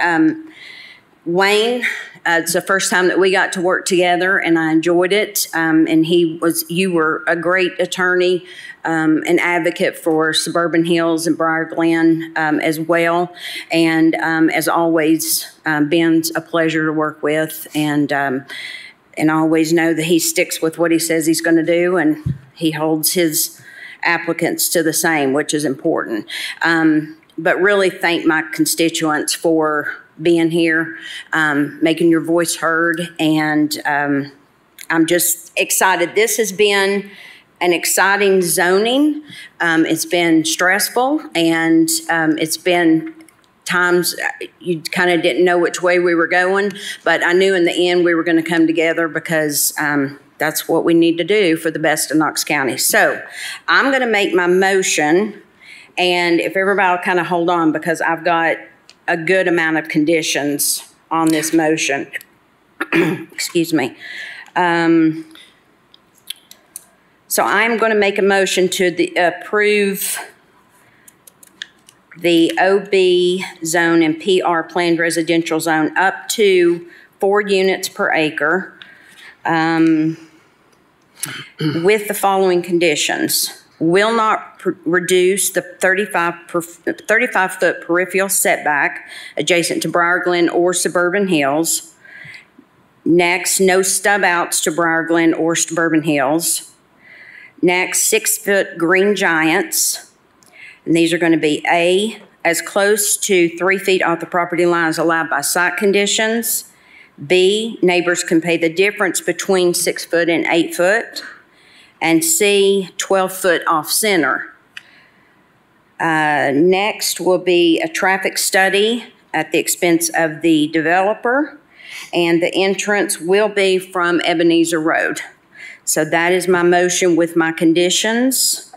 Wayne. It's the first time that we got to work together, and I enjoyed it. And you were a great attorney, an advocate for Suburban Hills and Briar Glen as well. And as always, Ben's a pleasure to work with. And I always know that he sticks with what he says he's going to do, and he holds his applicants to the same, which is important. But really thank my constituents for being here, making your voice heard, and I'm just excited. This has been an exciting zoning. It's been stressful, and it's been times you kind of didn't know which way we were going, but I knew in the end we were going to come together because that's what we need to do for the best of Knox County. So I'm going to make my motion, and if everybody will kind of hold on because I've got a good amount of conditions on this motion. Excuse me. So I'm going to make a motion to approve the OB zone and PR planned residential zone up to 4 units per acre with the following conditions. Will not reduce the 35-foot peripheral setback adjacent to Briar Glen or Suburban Hills. Next, no stub outs to Briar Glen or Suburban Hills. Next, 6-foot green giants. And these are going to be A, as close to 3 feet off the property line as allowed by site conditions. B, neighbors can pay the difference between 6 foot and 8 foot. And C, 12 foot off center. Next will be a traffic study at the expense of the developer, and the entrance will be from Ebenezer Road. So that is my motion with my conditions.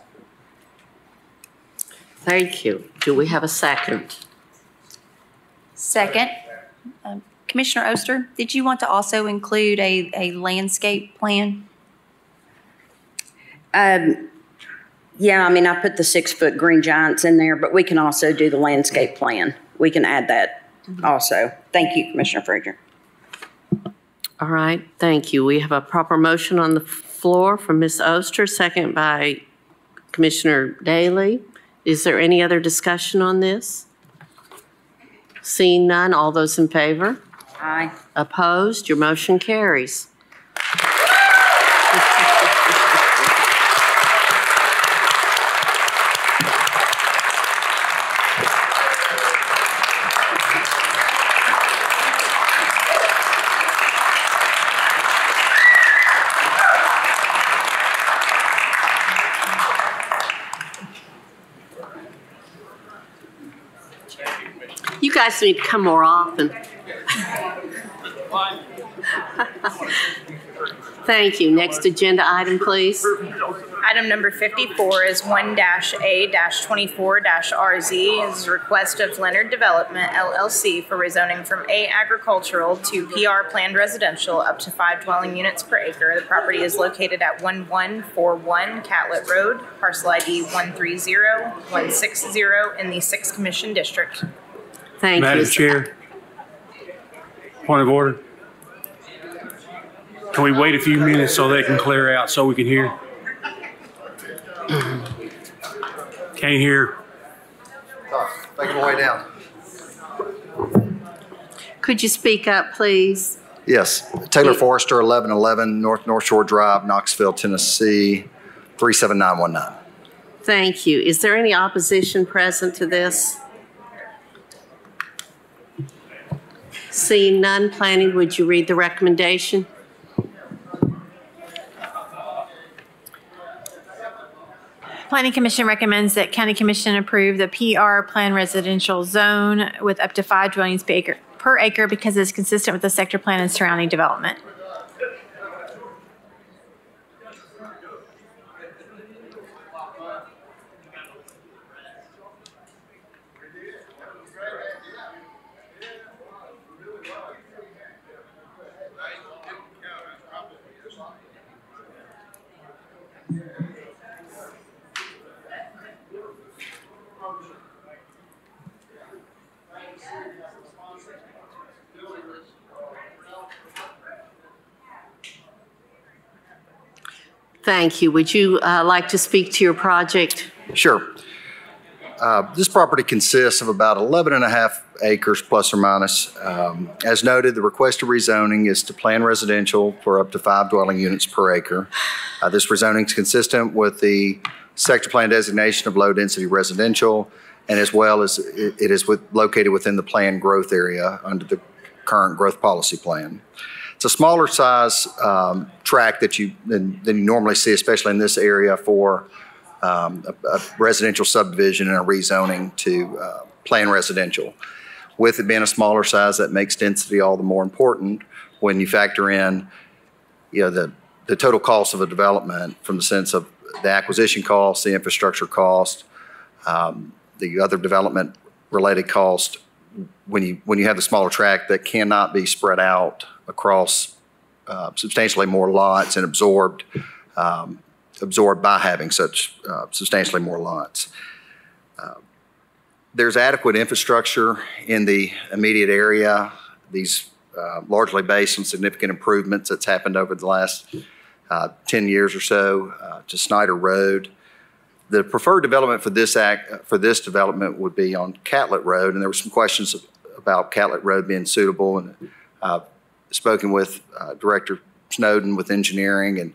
Thank you. Do we have a second? Second. Commissioner Oster, did you want to also include a landscape plan? Yeah, I mean, I put the 6-foot green giants in there, but we can also do the landscape plan. We can add that also. Thank you, Commissioner Frazier. All right, thank you. We have a proper motion on the floor from Ms. Oster, second by Commissioner Daly. Is there any other discussion on this? Seeing none, all those in favor? Aye. Opposed? Your motion carries. You guys need to come more often. Thank you. Next agenda item, please. Item number 54 is 1-A-24-RZ. Is a request of Leonard Development LLC for rezoning from A agricultural to PR planned residential up to 5 dwelling units per acre. The property is located at 1141 Catlett Road, parcel ID 130160 in the 6th Commission District. Thank you. Madam Chair, point of order. Can we wait a few minutes so they can clear out so we can hear? Can't hear. Make them way down. Could you speak up, please? Yes, Taylor Forrester, 1111 North Shore Drive, Knoxville, Tennessee, 37919. Thank you. Is there any opposition present to this? Seeing none, planning, would you read the recommendation? Planning Commission recommends that County Commission approve the PR Plan Residential Zone with up to 5 dwellings per acre because it's consistent with the sector plan and surrounding development. Thank you. Would you like to speak to your project? Sure. This property consists of about 11.5 acres plus or minus. As noted, the request of rezoning is to plan residential for up to 5 dwelling units per acre. This rezoning is consistent with the sector plan designation of low density residential, and as well as it is located within the planned growth area under the current growth policy plan. It's a smaller size tract than you normally see, especially in this area for a residential subdivision and a rezoning to plan residential. With it being a smaller size, that makes density all the more important when you factor in, the total cost of a development from the sense of the acquisition cost, the infrastructure cost, the other development related cost. When you have the smaller tract that cannot be spread out across substantially more lots and absorbed by having such substantially more lots. There's adequate infrastructure in the immediate area. These largely based on significant improvements that's happened over the last 10 years or so to Snyder Road. The preferred development for this development would be on Catlett Road, and there were some questions about Catlett Road being suitable, and spoken with Director Snowden with engineering, and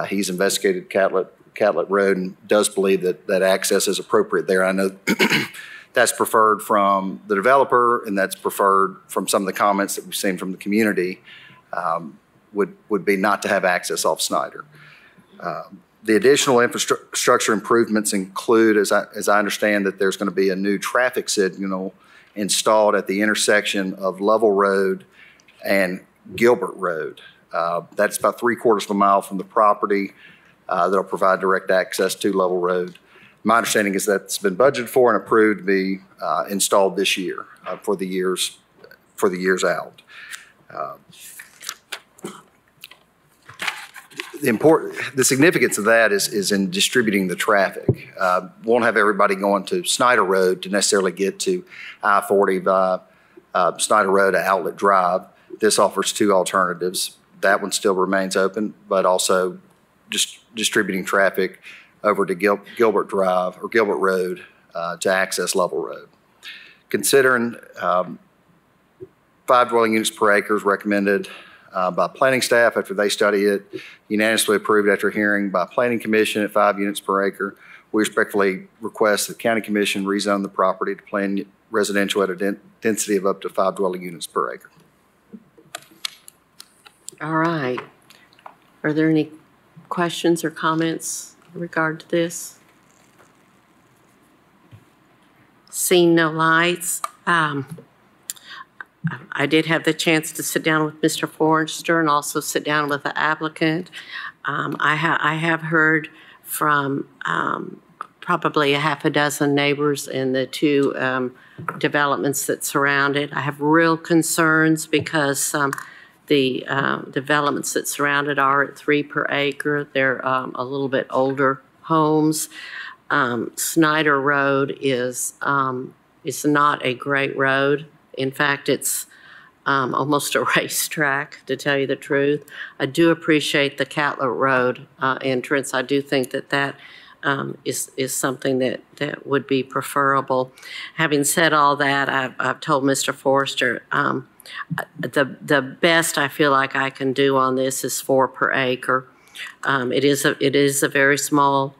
he's investigated Catlett Road and does believe that access is appropriate there. I know that's preferred from the developer, and that's preferred from some of the comments that we've seen from the community, would be not to have access off Snyder. The additional infrastructure improvements include, as I understand, that there's going to be a new traffic signal installed at the intersection of Lovell Road and Gilbert Road. That's about 3/4 of a mile from the property. That'll provide direct access to Lovell Road. My understanding is that's been budgeted for and approved to be installed this year for the years out. The significance of that is in distributing the traffic. Won't have everybody going to Snyder Road to necessarily get to I-40 by Snyder Road to Outlet Drive. This offers two alternatives. That one still remains open, but also just distributing traffic over to Gilbert Drive or Gilbert Road to access Lovell Road. Considering 5 dwelling units per acre is recommended by planning staff after they study it, unanimously approved after hearing by planning commission at 5 units per acre. We respectfully request the county commission rezone the property to plan residential at a density of up to 5 dwelling units per acre. All right. Are there any questions or comments in regard to this? Seeing no lights. I did have the chance to sit down with Mr. Forrester and also sit down with the applicant. I have heard from probably a half a dozen neighbors in the 2 developments that surround it. I have real concerns because the developments that surround it are at 3 per acre. They're a little bit older homes. Snyder Road is not a great road. In fact, it's almost a racetrack, to tell you the truth. I do appreciate the Catlett Road entrance. I do think that is something that would be preferable. Having said all that, I've told Mr. Forrester the best I feel like I can do on this is 4 per acre. It is a very small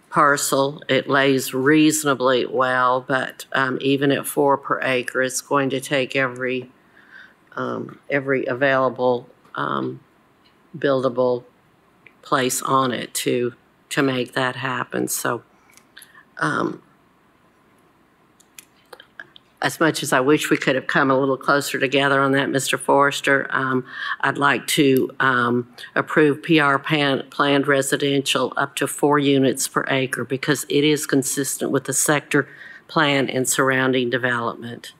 parcel. It lays reasonably well, but even at 4 per acre, it's going to take every available buildable place on it to make that happen. So as much as I wish we could have come a little closer together on that, Mr. Forrester, I'd like to approve PR planned residential up to 4 units per acre because it is consistent with the sector plan and surrounding development.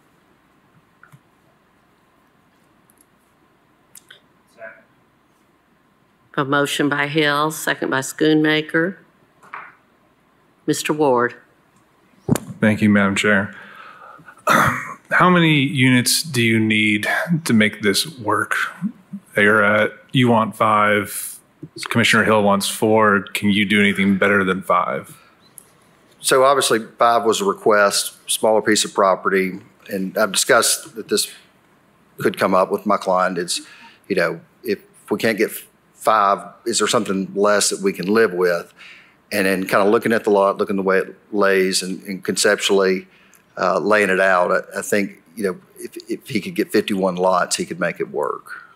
Second. A motion by Hill, second by Schoonmaker. Mr. Ward. Thank you, Madam Chair. How many units do you need to make this work? You want 5, Commissioner Hill wants 4. Can you do anything better than 5? So obviously 5 was a request, smaller piece of property, and I've discussed that this could come up with my client. It's, if we can't get 5, is there something less that we can live with? And then kind of looking at the lot, looking the way it lays and conceptually laying it out, I think, if he could get 51 lots, he could make it work,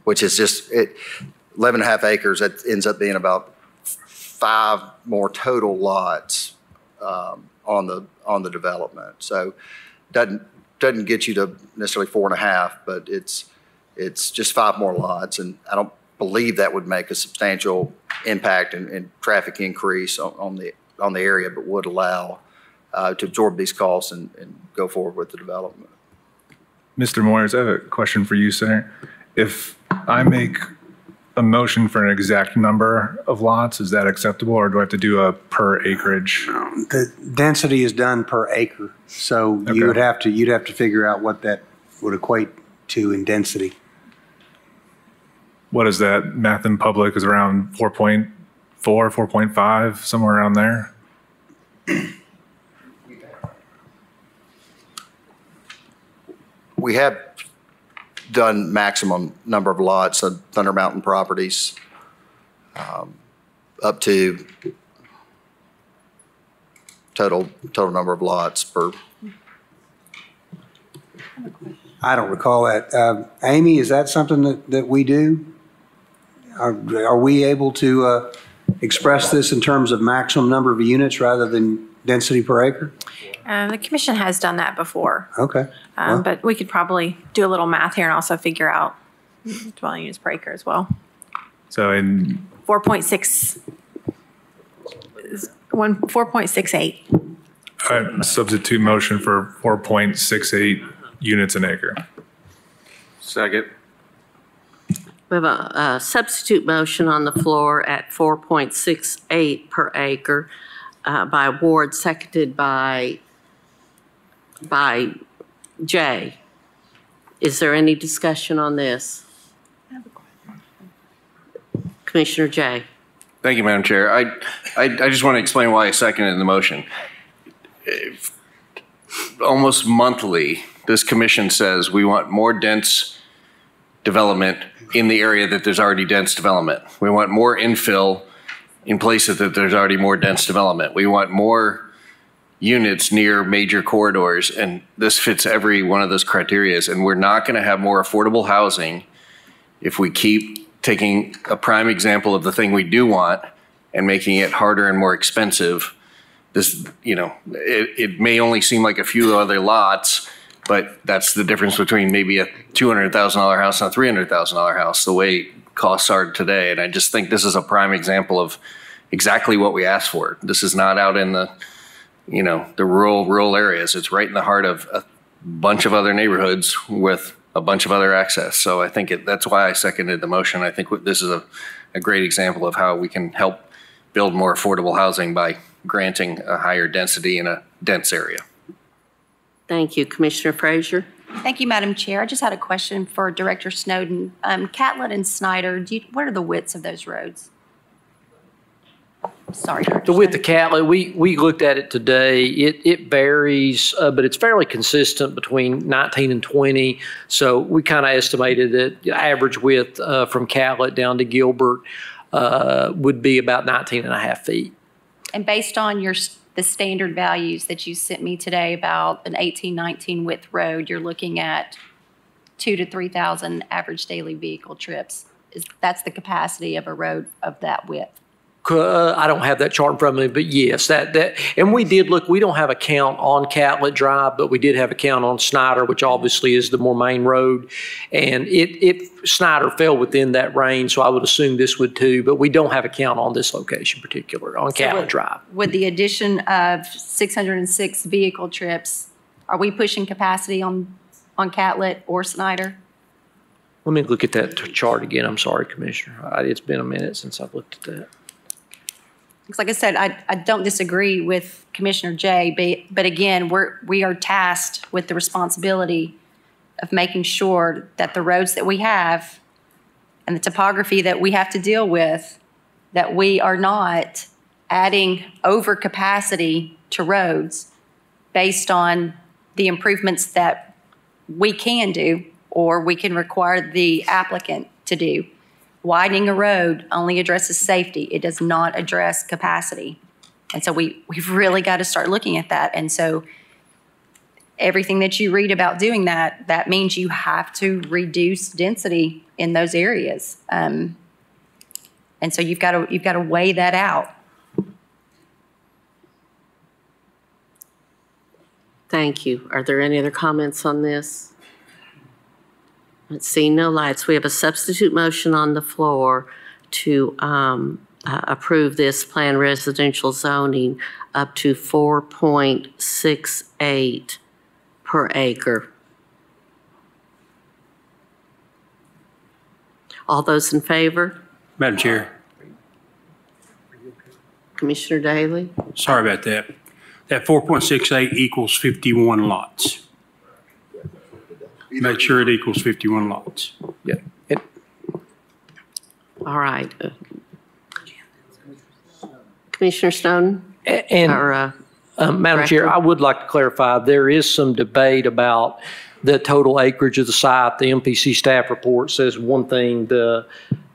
which is just 11.5 acres. That ends up being about 5 more total lots on the development. So doesn't get you to necessarily 4.5, but it's just 5 more lots, and I don't believe that would make a substantial impact and traffic increase on the area, but would allow to absorb these costs and go forward with the development. Mr. Moyers, I have a question for you, sir. If I make a motion for an exact number of lots, is that acceptable, or do I have to do a per acreage? The density is done per acre, so Okay. you'd have to figure out what that would equate to in density. What is that? Math in public is around 4.4, 4.5, somewhere around there. We have done maximum number of lots on Thunder Mountain properties up to total number of lots per. I don't recall that. Amy, is that something that we do? Are we able to express this in terms of maximum number of units rather than density per acre? The commission has done that before, Okay. but we could probably do a little math here and also figure out dwelling units per acre as well. So in 4.68. all right, substitute motion for 4.68 units an acre. Second. We have a substitute motion on the floor at 4.68 per acre by Ward, seconded by Jay. Is there any discussion on this? Commissioner Jay. Thank you, Madam Chair. I just want to explain why I seconded the motion. Almost monthly, this commission says we want more dense development in the area that there's already dense development. We want more infill in places that there's already more dense development. We want more units near major corridors, and this fits every one of those criteria. And we're not going to have more affordable housing if we keep taking a prime example of the thing we do want and making it harder and more expensive. This, you know, it may only seem like a few other lots, but that's the difference between maybe a $200,000 house and a $300,000 house, the way costs are today. And I just think this is a prime example of exactly what we asked for. This is not out in the, you know, the rural areas. It's right in the heart of a bunch of other neighborhoods with a bunch of other access. So I think that's why I seconded the motion. I think this is a great example of how we can help build more affordable housing by granting a higher density in a dense area. Thank you. Commissioner Frazier. Thank you, Madam Chair. I just had a question for Director Snowden. Catlett and Snyder, what are the widths of those roads? Sorry, Director The width of Catlett, we looked at it today. It varies, but it's fairly consistent between 19 and 20. So we kind of estimated that the average width from Catlett down to Gilbert would be about 19 and a half feet. And based on the standard values that you sent me today about an 18-19 width road, you're looking at 2,000 to 3,000 average daily vehicle trips. That's the capacity of a road of that width. I don't have that chart in front of me, but yes, that and we did look. We don't have a count on Catlett Drive, but we did have a count on Snyder, which obviously is the more main road, and Snyder fell within that range, so I would assume this would too. But we don't have a count on this location particular on Catlett Drive. With the addition of 606 vehicle trips, are we pushing capacity on Catlett or Snyder? Let me look at that chart again. I'm sorry, Commissioner. It's been a minute since I've looked at that. Because like I said, I don't disagree with Commissioner Jay, but again, we are tasked with the responsibility of making sure that the roads that we have and the topography that we have to deal with, that we are not adding overcapacity to roads based on the improvements that we can do or we can require the applicant to do. Widening a road only addresses safety. It does not address capacity. And so we've really got to start looking at that. And so everything that you read about doing that means you have to reduce density in those areas. And so you've got to weigh that out. Thank you. Are there any other comments on this? Let's see, no lights. We have a substitute motion on the floor to approve this planned residential zoning up to 4.68 per acre. All those in favor? Madam Chair. Commissioner Daly? Sorry about that. That 4.68 equals 51 lots. Make sure it equals 51 lots. Yeah. All right. Commissioner Snowden? And Madam Chair, I would like to clarify, there is some debate about the total acreage of the site. The MPC staff report says one thing, the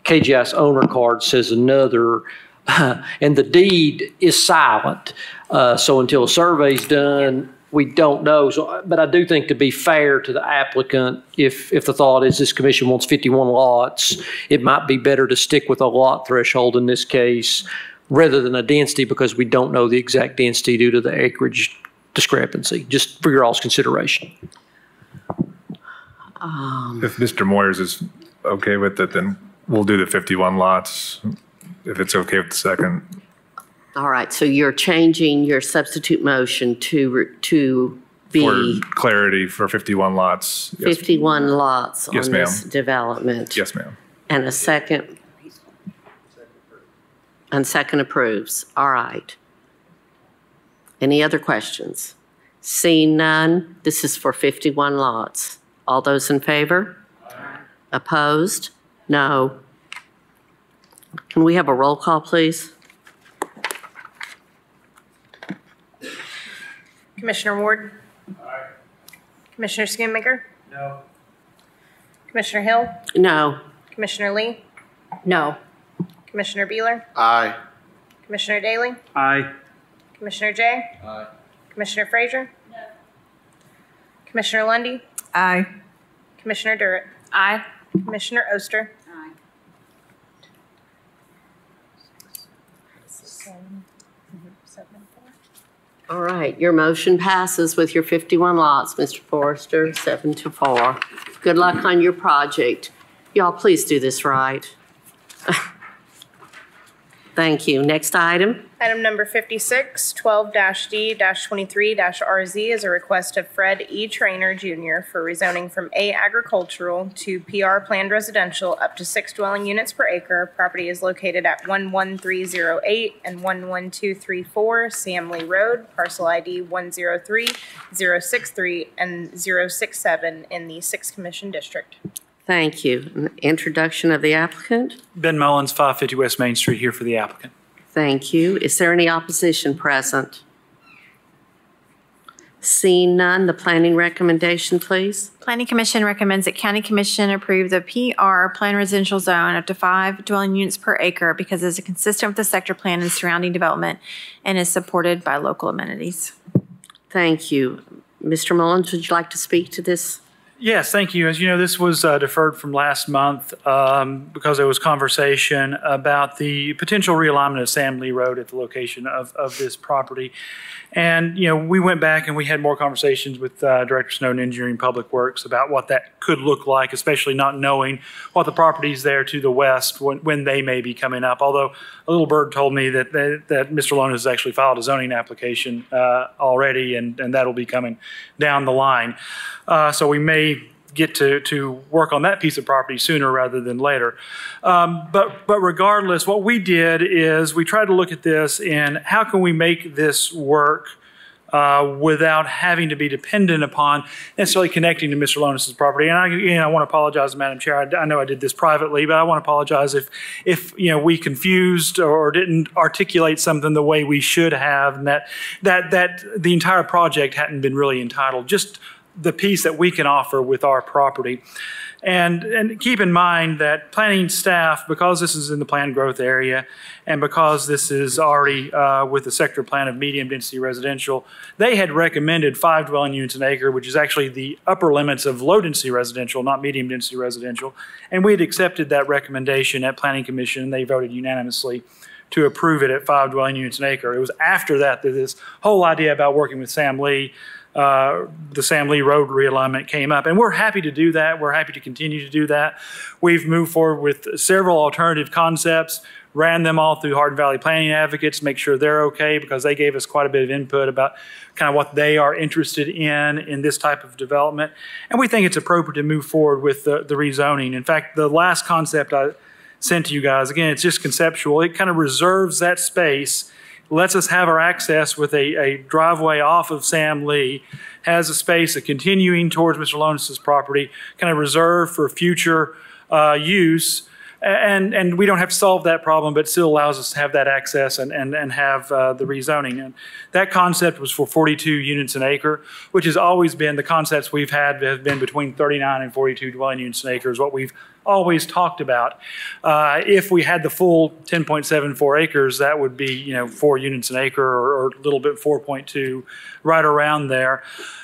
KGIS owner card says another, and the deed is silent. So until a survey's done, we don't know. So, but I do think, to be fair to the applicant, if the thought is this commission wants 51 lots, it might be better to stick with a lot threshold in this case. rather than a density because we don't know the exact density due to the acreage discrepancy, just for your all's consideration. If Mr. Moyers is okay with it, then we'll do the 51 lots, if it's okay with the second. All right, so you're changing your substitute motion to be For clarity, for 51 lots. Yes. 51 lots Yes, on ma'am. this development. Yes, ma'am. And a second, and second approves. All right. Any other questions? Seeing none, this is for 51 lots. All those in favor? Opposed? No. Can we have a roll call, please? Commissioner Ward? Commissioner Schoonmaker? No. Commissioner Hill? No. Commissioner Lee? No. Commissioner Beeler? Aye. Commissioner Daly? Aye. Commissioner Jay? Aye. Commissioner Frazier? No. Commissioner Lundy, Aye. Commissioner Durrett? Aye. Commissioner Oster? Aye. All right, your motion passes with your 51 lots, Mr. Forrester, 7-4. Good luck on your project. Y'all, please do this right. Thank you. Next item. Item number 56, 12-D-23-RZ is a request of Fred E. Trainer Jr. for rezoning from A agricultural to PR planned residential up to 6 dwelling units per acre. Property is located at 11308 and 11234 Sam Lee Road, parcel ID 103-063 and 067 in the 6th Commission District. Thank you. An introduction of the applicant. Ben Mullins, 550 West Main Street, here for the applicant. Thank you. Is there any opposition present? Seeing none, the planning recommendation, please. Planning Commission recommends that County Commission approve the PR Plan Residential Zone up to 5 dwelling units per acre because it is consistent with the sector plan and surrounding development and is supported by local amenities. Thank you. Mr. Mullins, would you like to speak to this? Yes, thank you. As you know, this was deferred from last month because there was conversation about the potential realignment of Sam Lee Road at the location of this property. And, you know, we went back and we had more conversations with Director Snowden Engineering Public Works about what that could look like, especially not knowing what the properties there to the west when they may be coming up. Although a little bird told me that Mr. Lone has actually filed a zoning application already, and that'll be coming down the line. So we may get to work on that piece of property sooner rather than later. But regardless, what we did is we tried to look at this and how can we make this work without having to be dependent upon necessarily connecting to Mr. Lonis's property. And I want to apologize, Madam Chair. I know I did this privately, but I want to apologize if you know we confused or didn't articulate something the way we should have, and that the entire project hadn't been really entitled. Just the piece that we can offer with our property. And keep in mind that planning staff, because this is in the planned growth area and because this is already with the sector plan of medium density residential, they had recommended 5 dwelling units an acre, which is actually the upper limits of low density residential, not medium density residential. And we had accepted that recommendation at Planning Commission, and they voted unanimously to approve it at 5 dwelling units an acre. It was after that this whole idea about working with Sam Lee, the Sam Lee Road realignment came up. And we're happy to do that. We're happy to continue to do that. We've moved forward with several alternative concepts, ran them all through Hardin Valley Planning Advocates, make sure they're okay because they gave us quite a bit of input about kind of what they are interested in this type of development. And we think it's appropriate to move forward with the rezoning. In fact, the last concept I sent to you guys, again, it's just conceptual. It kind of reserves that space, lets us have our access with a driveway off of Sam Lee, has a space continuing towards Mr. Lonis's property, kind of reserved for future use. And we don't have to solve that problem, but it still allows us to have that access and have the rezoning. And that concept was for 42 units an acre, which has always been the concepts we've had have been between 39 and 42 dwelling units an acre is what we've always talked about. If we had the full 10.74 acres, that would be 4 units an acre or a little bit 4.2, right around there.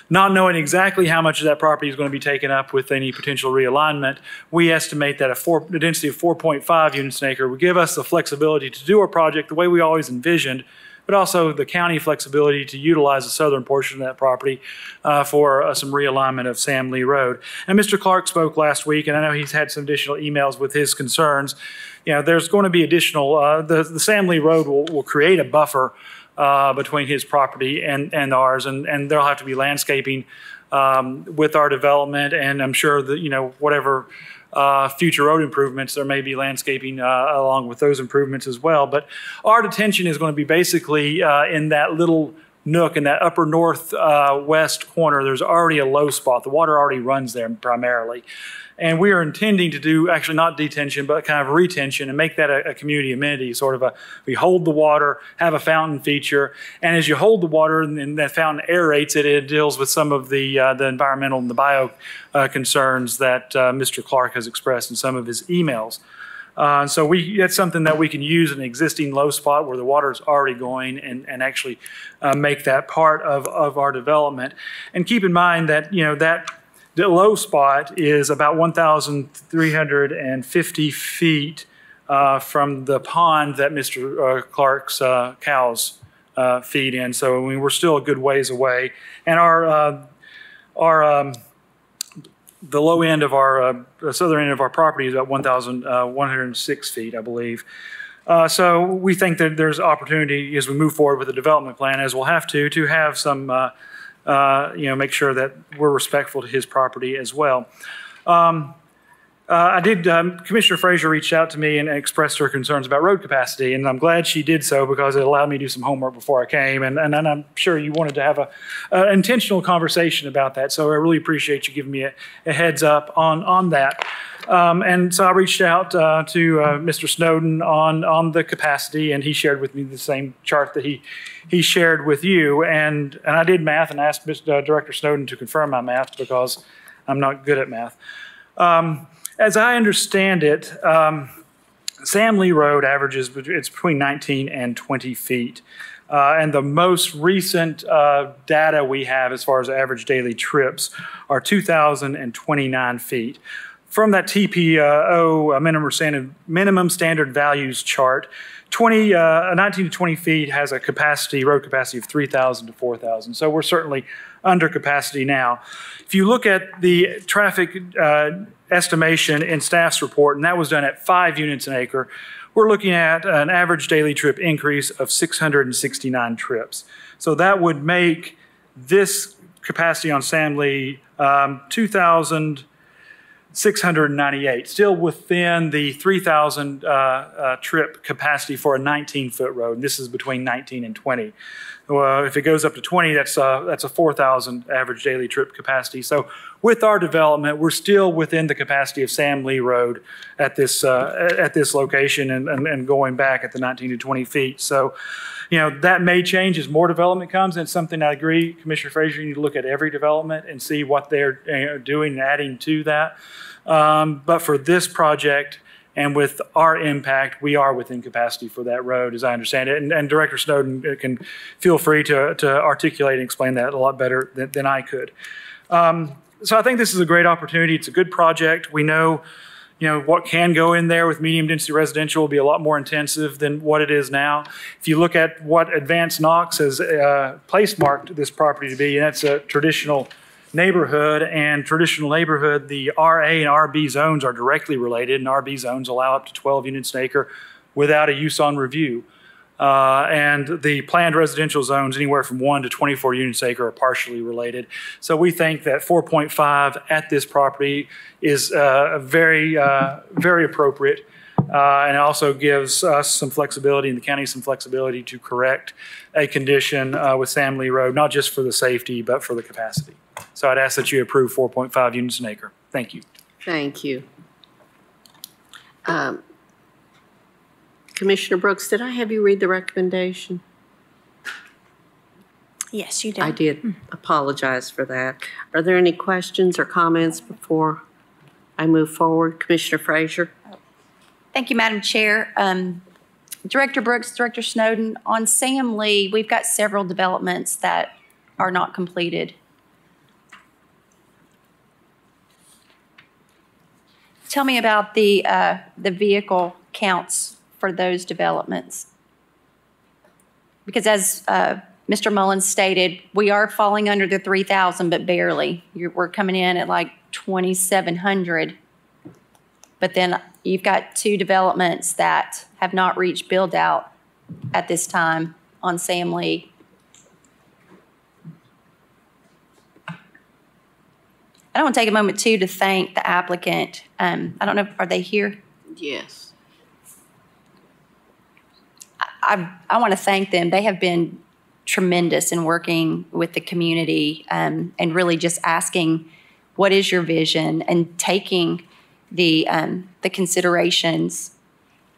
Not knowing exactly how much of that property is going to be taken up with any potential realignment, we estimate that a density of 4.5 units an acre would give us the flexibility to do our project the way we always envisioned, but also the county flexibility to utilize the southern portion of that property for some realignment of Sam Lee Road. And Mr. Clark spoke last week, and I know he's had some additional emails with his concerns. There's going to be additional, the Sam Lee Road will create a buffer between his property and ours, and there'll have to be landscaping with our development, and I'm sure that, whatever future road improvements, there may be landscaping along with those improvements as well. But our detention is going to be basically in that little nook in that upper northwest corner. There's already a low spot. The water already runs there primarily. And we are intending to do, actually not detention, but kind of retention and make that a community amenity, sort of we hold the water, have a fountain feature, and as you hold the water and that fountain aerates it, it deals with some of the environmental and the bio concerns that Mr. Clark has expressed in some of his emails. So that's something that we can use an existing low spot where the water is already going and actually make that part of our development. And keep in mind that, the low spot is about 1,350 feet from the pond that Mr. Clark's cows feed in. So we're still a good ways away. And the low end of our, the southern end of our property is about 1,106 feet, I believe. So we think that there's opportunity as we move forward with the development plan, as we'll have to have some make sure that we're respectful to his property as well. Commissioner Frazier reached out to me and expressed her concerns about road capacity, and I'm glad she did so because it allowed me to do some homework before I came, and I'm sure you wanted to have an intentional conversation about that, so I really appreciate you giving me a heads up on that. And so I reached out to Mr. Snowden on the capacity, and he shared with me the same chart that he shared with you. And I did math and asked Director Snowden to confirm my math because I'm not good at math. As I understand it, Sam Lee Road averages, it's between 19 and 20 feet. And the most recent data we have as far as average daily trips are 2,029 feet. From that TPO minimum standard values chart, 19 to 20 feet has a road capacity of 3,000 to 4,000. So we're certainly under capacity now. If you look at the traffic estimation in staff's report, and that was done at 5 units an acre, we're looking at an average daily trip increase of 669 trips. So that would make this capacity on Sam Lee 2,698, still within the 3,000 trip capacity for a 19-foot road. And this is between 19 and 20. If it goes up to 20, that's a 4,000 average daily trip capacity. So with our development, we're still within the capacity of Sam Lee Road at this location and going back at the 19 to 20 feet. So, that may change as more development comes, and it's something I agree, Commissioner Frazier, you need to look at every development and see what they're doing and adding to that. But for this project and with our impact, we are within capacity for that road, as I understand it. And Director Snowden can feel free to articulate and explain that a lot better than I could. So I think this is a great opportunity. It's a good project. We know, what can go in there with medium density residential will be a lot more intensive than what it is now. If you look at what Advanced Knox has place marked this property to be, and that's a traditional neighborhood, and traditional neighborhood, the RA and RB zones are directly related, and RB zones allow up to 12 units an acre without a use on review. And the planned residential zones, anywhere from 1 to 24 units an acre, are partially related. So we think that 4.5 at this property is very appropriate. And it also gives us some flexibility and the county some flexibility to correct a condition with Sam Lee Road, not just for the safety, but for the capacity. So I'd ask that you approve 4.5 units an acre. Thank you. Thank you. Commissioner Brooks, did I have you read the recommendation? Yes, you did. I did. Apologize for that. Are there any questions or comments before I move forward. Commissioner Frazier. Thank you, Madam Chair. Director Brooks, Director Snowden, on Sam Lee, we've got several developments that are not completed. Tell me about the vehicle counts for those developments. Because as Mr. Mullins stated, we are falling under the 3,000, but barely. We're coming in at like 2,700. But then you've got two developments that have not reached build out at this time on Sam Lee. I want to take a moment too to thank the applicant. I don't know, are they here? Yes. I want to thank them. They have been tremendous in working with the community and really just asking, what is your vision, and taking the considerations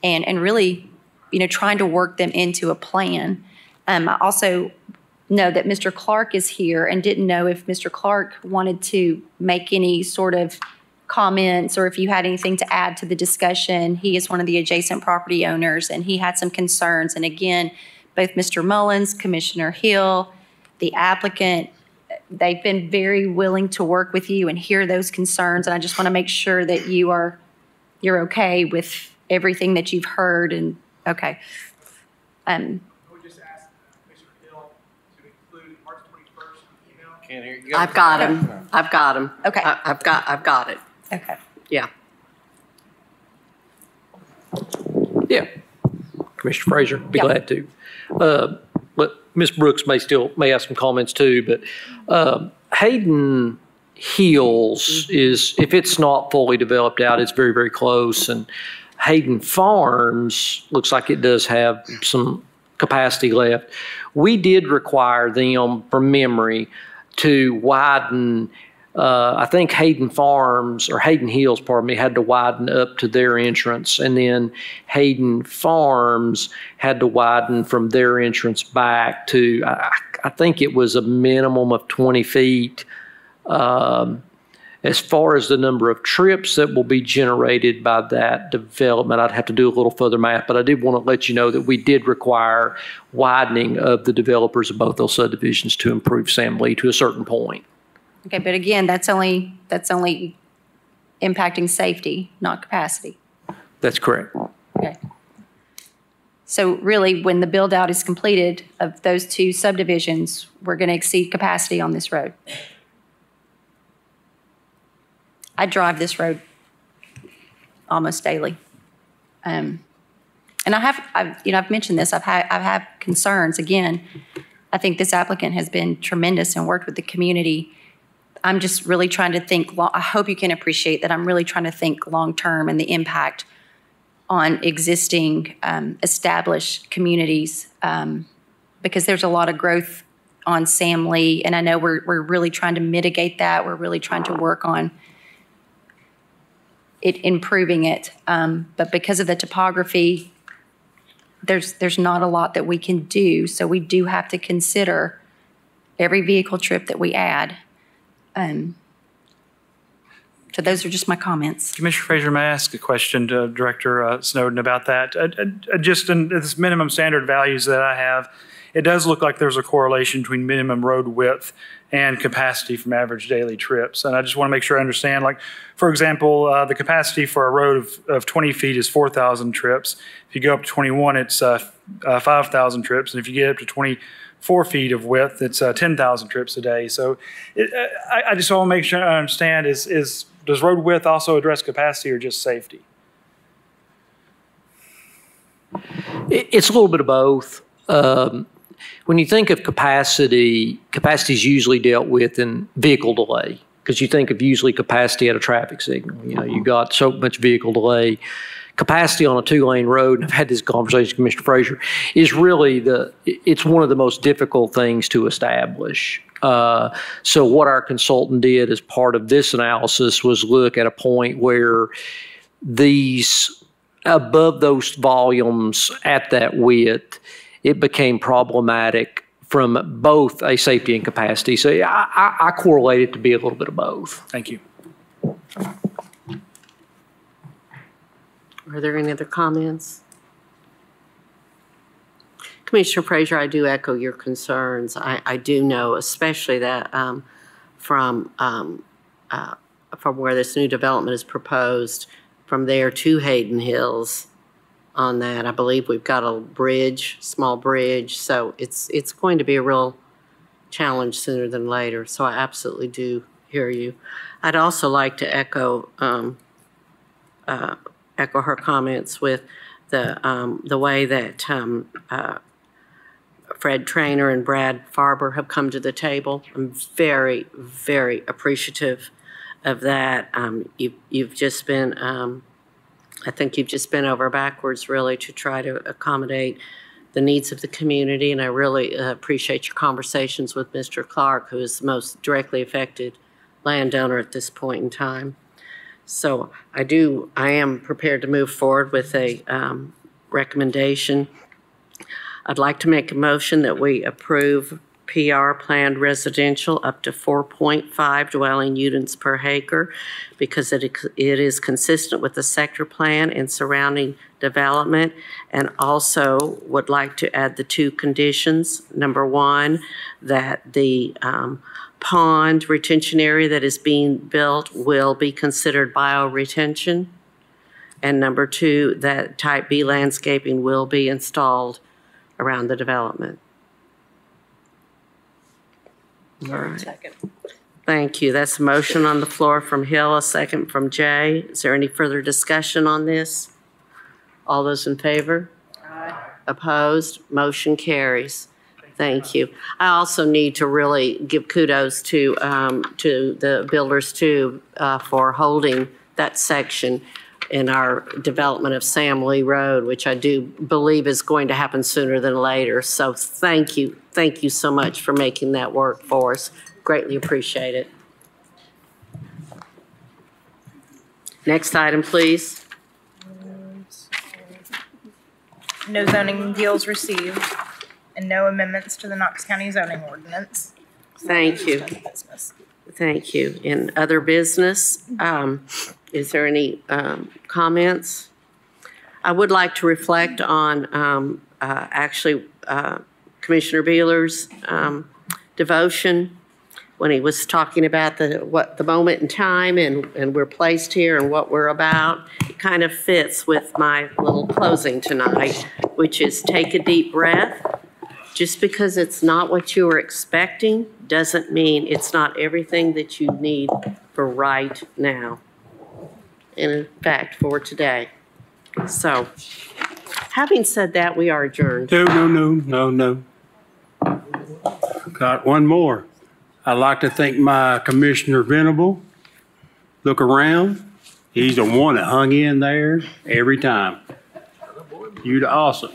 and really, trying to work them into a plan. I also know that Mr. Clark is here and didn't know if Mr. Clark wanted to make any sort of comments or if you had anything to add to the discussion. He is one of the adjacent property owners and he had some concerns. And again, both Mr. Mullins, Commissioner Hill, the applicant, they've been very willing to work with you and hear those concerns. And I just want to make sure that you're okay with everything that you've heard. And okay. I've got him. I've got him. Okay. I've got it. Okay. Yeah. Yeah. Commissioner Frazier, be glad to. But Ms. Brooks may have some comments too, but Hayden Hills is, if it's not fully developed out, it's very, very close. And Hayden Farms looks like it does have some capacity left. We did require them, from memory, to widen, I think Hayden Farms, or Hayden Hills, pardon me, had to widen up to their entrance, and then Hayden Farms had to widen from their entrance back to, I think it was a minimum of 20 feet. As far as the number of trips that will be generated by that development, I'd have to do a little further math, but I did want to let you know that we did require widening of the developers of both those subdivisions to improve Sam Lee to a certain point. Okay, but again, that's only impacting safety, not capacity. That's correct. Okay. So really, when the build out is completed of those two subdivisions, we're going to exceed capacity on this road. I drive this road almost daily. And I've mentioned this, I've had concerns. Again, I think this applicant has been tremendous and worked with the community. I'm just really trying to think, I hope you can appreciate that I'm really trying to think long-term and the impact on existing established communities because there's a lot of growth on Sam Lee, and I know we're really trying to mitigate that. We're really trying to work on improving it, but because of the topography, there's not a lot that we can do. So we do have to consider every vehicle trip that we add. So those are just my comments. Commissioner Frazier, may I ask a question to Director Snowden about that? Just in this minimum standard values that I have, it does look like there's a correlation between minimum road width and capacity from average daily trips. And I just want to make sure I understand, like, for example, the capacity for a road of 20 feet is 4,000 trips. If you go up to 21, it's 5,000 trips. And if you get up to 24 feet of width, it's 10,000 trips a day. So I just want to make sure I understand, does road width also address capacity or just safety? It's a little bit of both. When you think of capacity, capacity is usually dealt with in vehicle delay, because you think of usually capacity at a traffic signal. You know, you got so much vehicle delay. Capacity on a two-lane road, and I've had this conversation with Commissioner Frazier, is really it's one of the most difficult things to establish. So what our consultant did as part of this analysis was look at a point where above those volumes at that width, it became problematic from both a safety and capacity. So I correlate it to be a little bit of both. Thank you. Are there any other comments? Commissioner Frazier, I do echo your concerns. I do know, especially that from where this new development is proposed, from there to Hayden Hills on that, I believe we've got a bridge, small bridge, so it's going to be a real challenge sooner than later. So I absolutely do hear you. I'd also like to echo her comments with the way that Fred Trainer and Brad Farber have come to the table. I'm very, very appreciative of that. You've just been, I think you've just been over backwards really to try to accommodate the needs of the community, and I really appreciate your conversations with Mr. Clark, who is the most directly affected landowner at this point in time. So I am prepared to move forward with a recommendation. I'd like to make a motion that we approve PR planned residential up to 4.5 dwelling units per acre because it is consistent with the sector plan and surrounding development, and also would like to add the two conditions. Number one, that the pond retention area that is being built will be considered bioretention. And number two, that type B landscaping will be installed around the development. All right. Second. Thank you. That's a motion on the floor from Hill, a second from Jay. Is there any further discussion on this? All those in favor? Aye. Opposed? Motion carries. Thank you. I also need to really give kudos to the builders too for holding that section in our development of Sam Lee Road, which I do believe is going to happen sooner than later. So thank you. Thank you so much for making that work for us. Greatly appreciate it. Next item, please. No zoning appeals received and no amendments to the Knox County zoning ordinance. Thank you. Thank you. In other business, is there any comments? I would like to reflect on Commissioner Beeler's devotion when he was talking about the moment in time and we're placed here and what we're about. It kind of fits with my little closing tonight, which is take a deep breath. Just because it's not what you were expecting doesn't mean it's not everything that you need for right now. And in fact, for today. So, having said that, we are adjourned. No. Got one more. I'd like to thank my Commissioner Venable. Look around. He's the one that hung in there every time. You're awesome.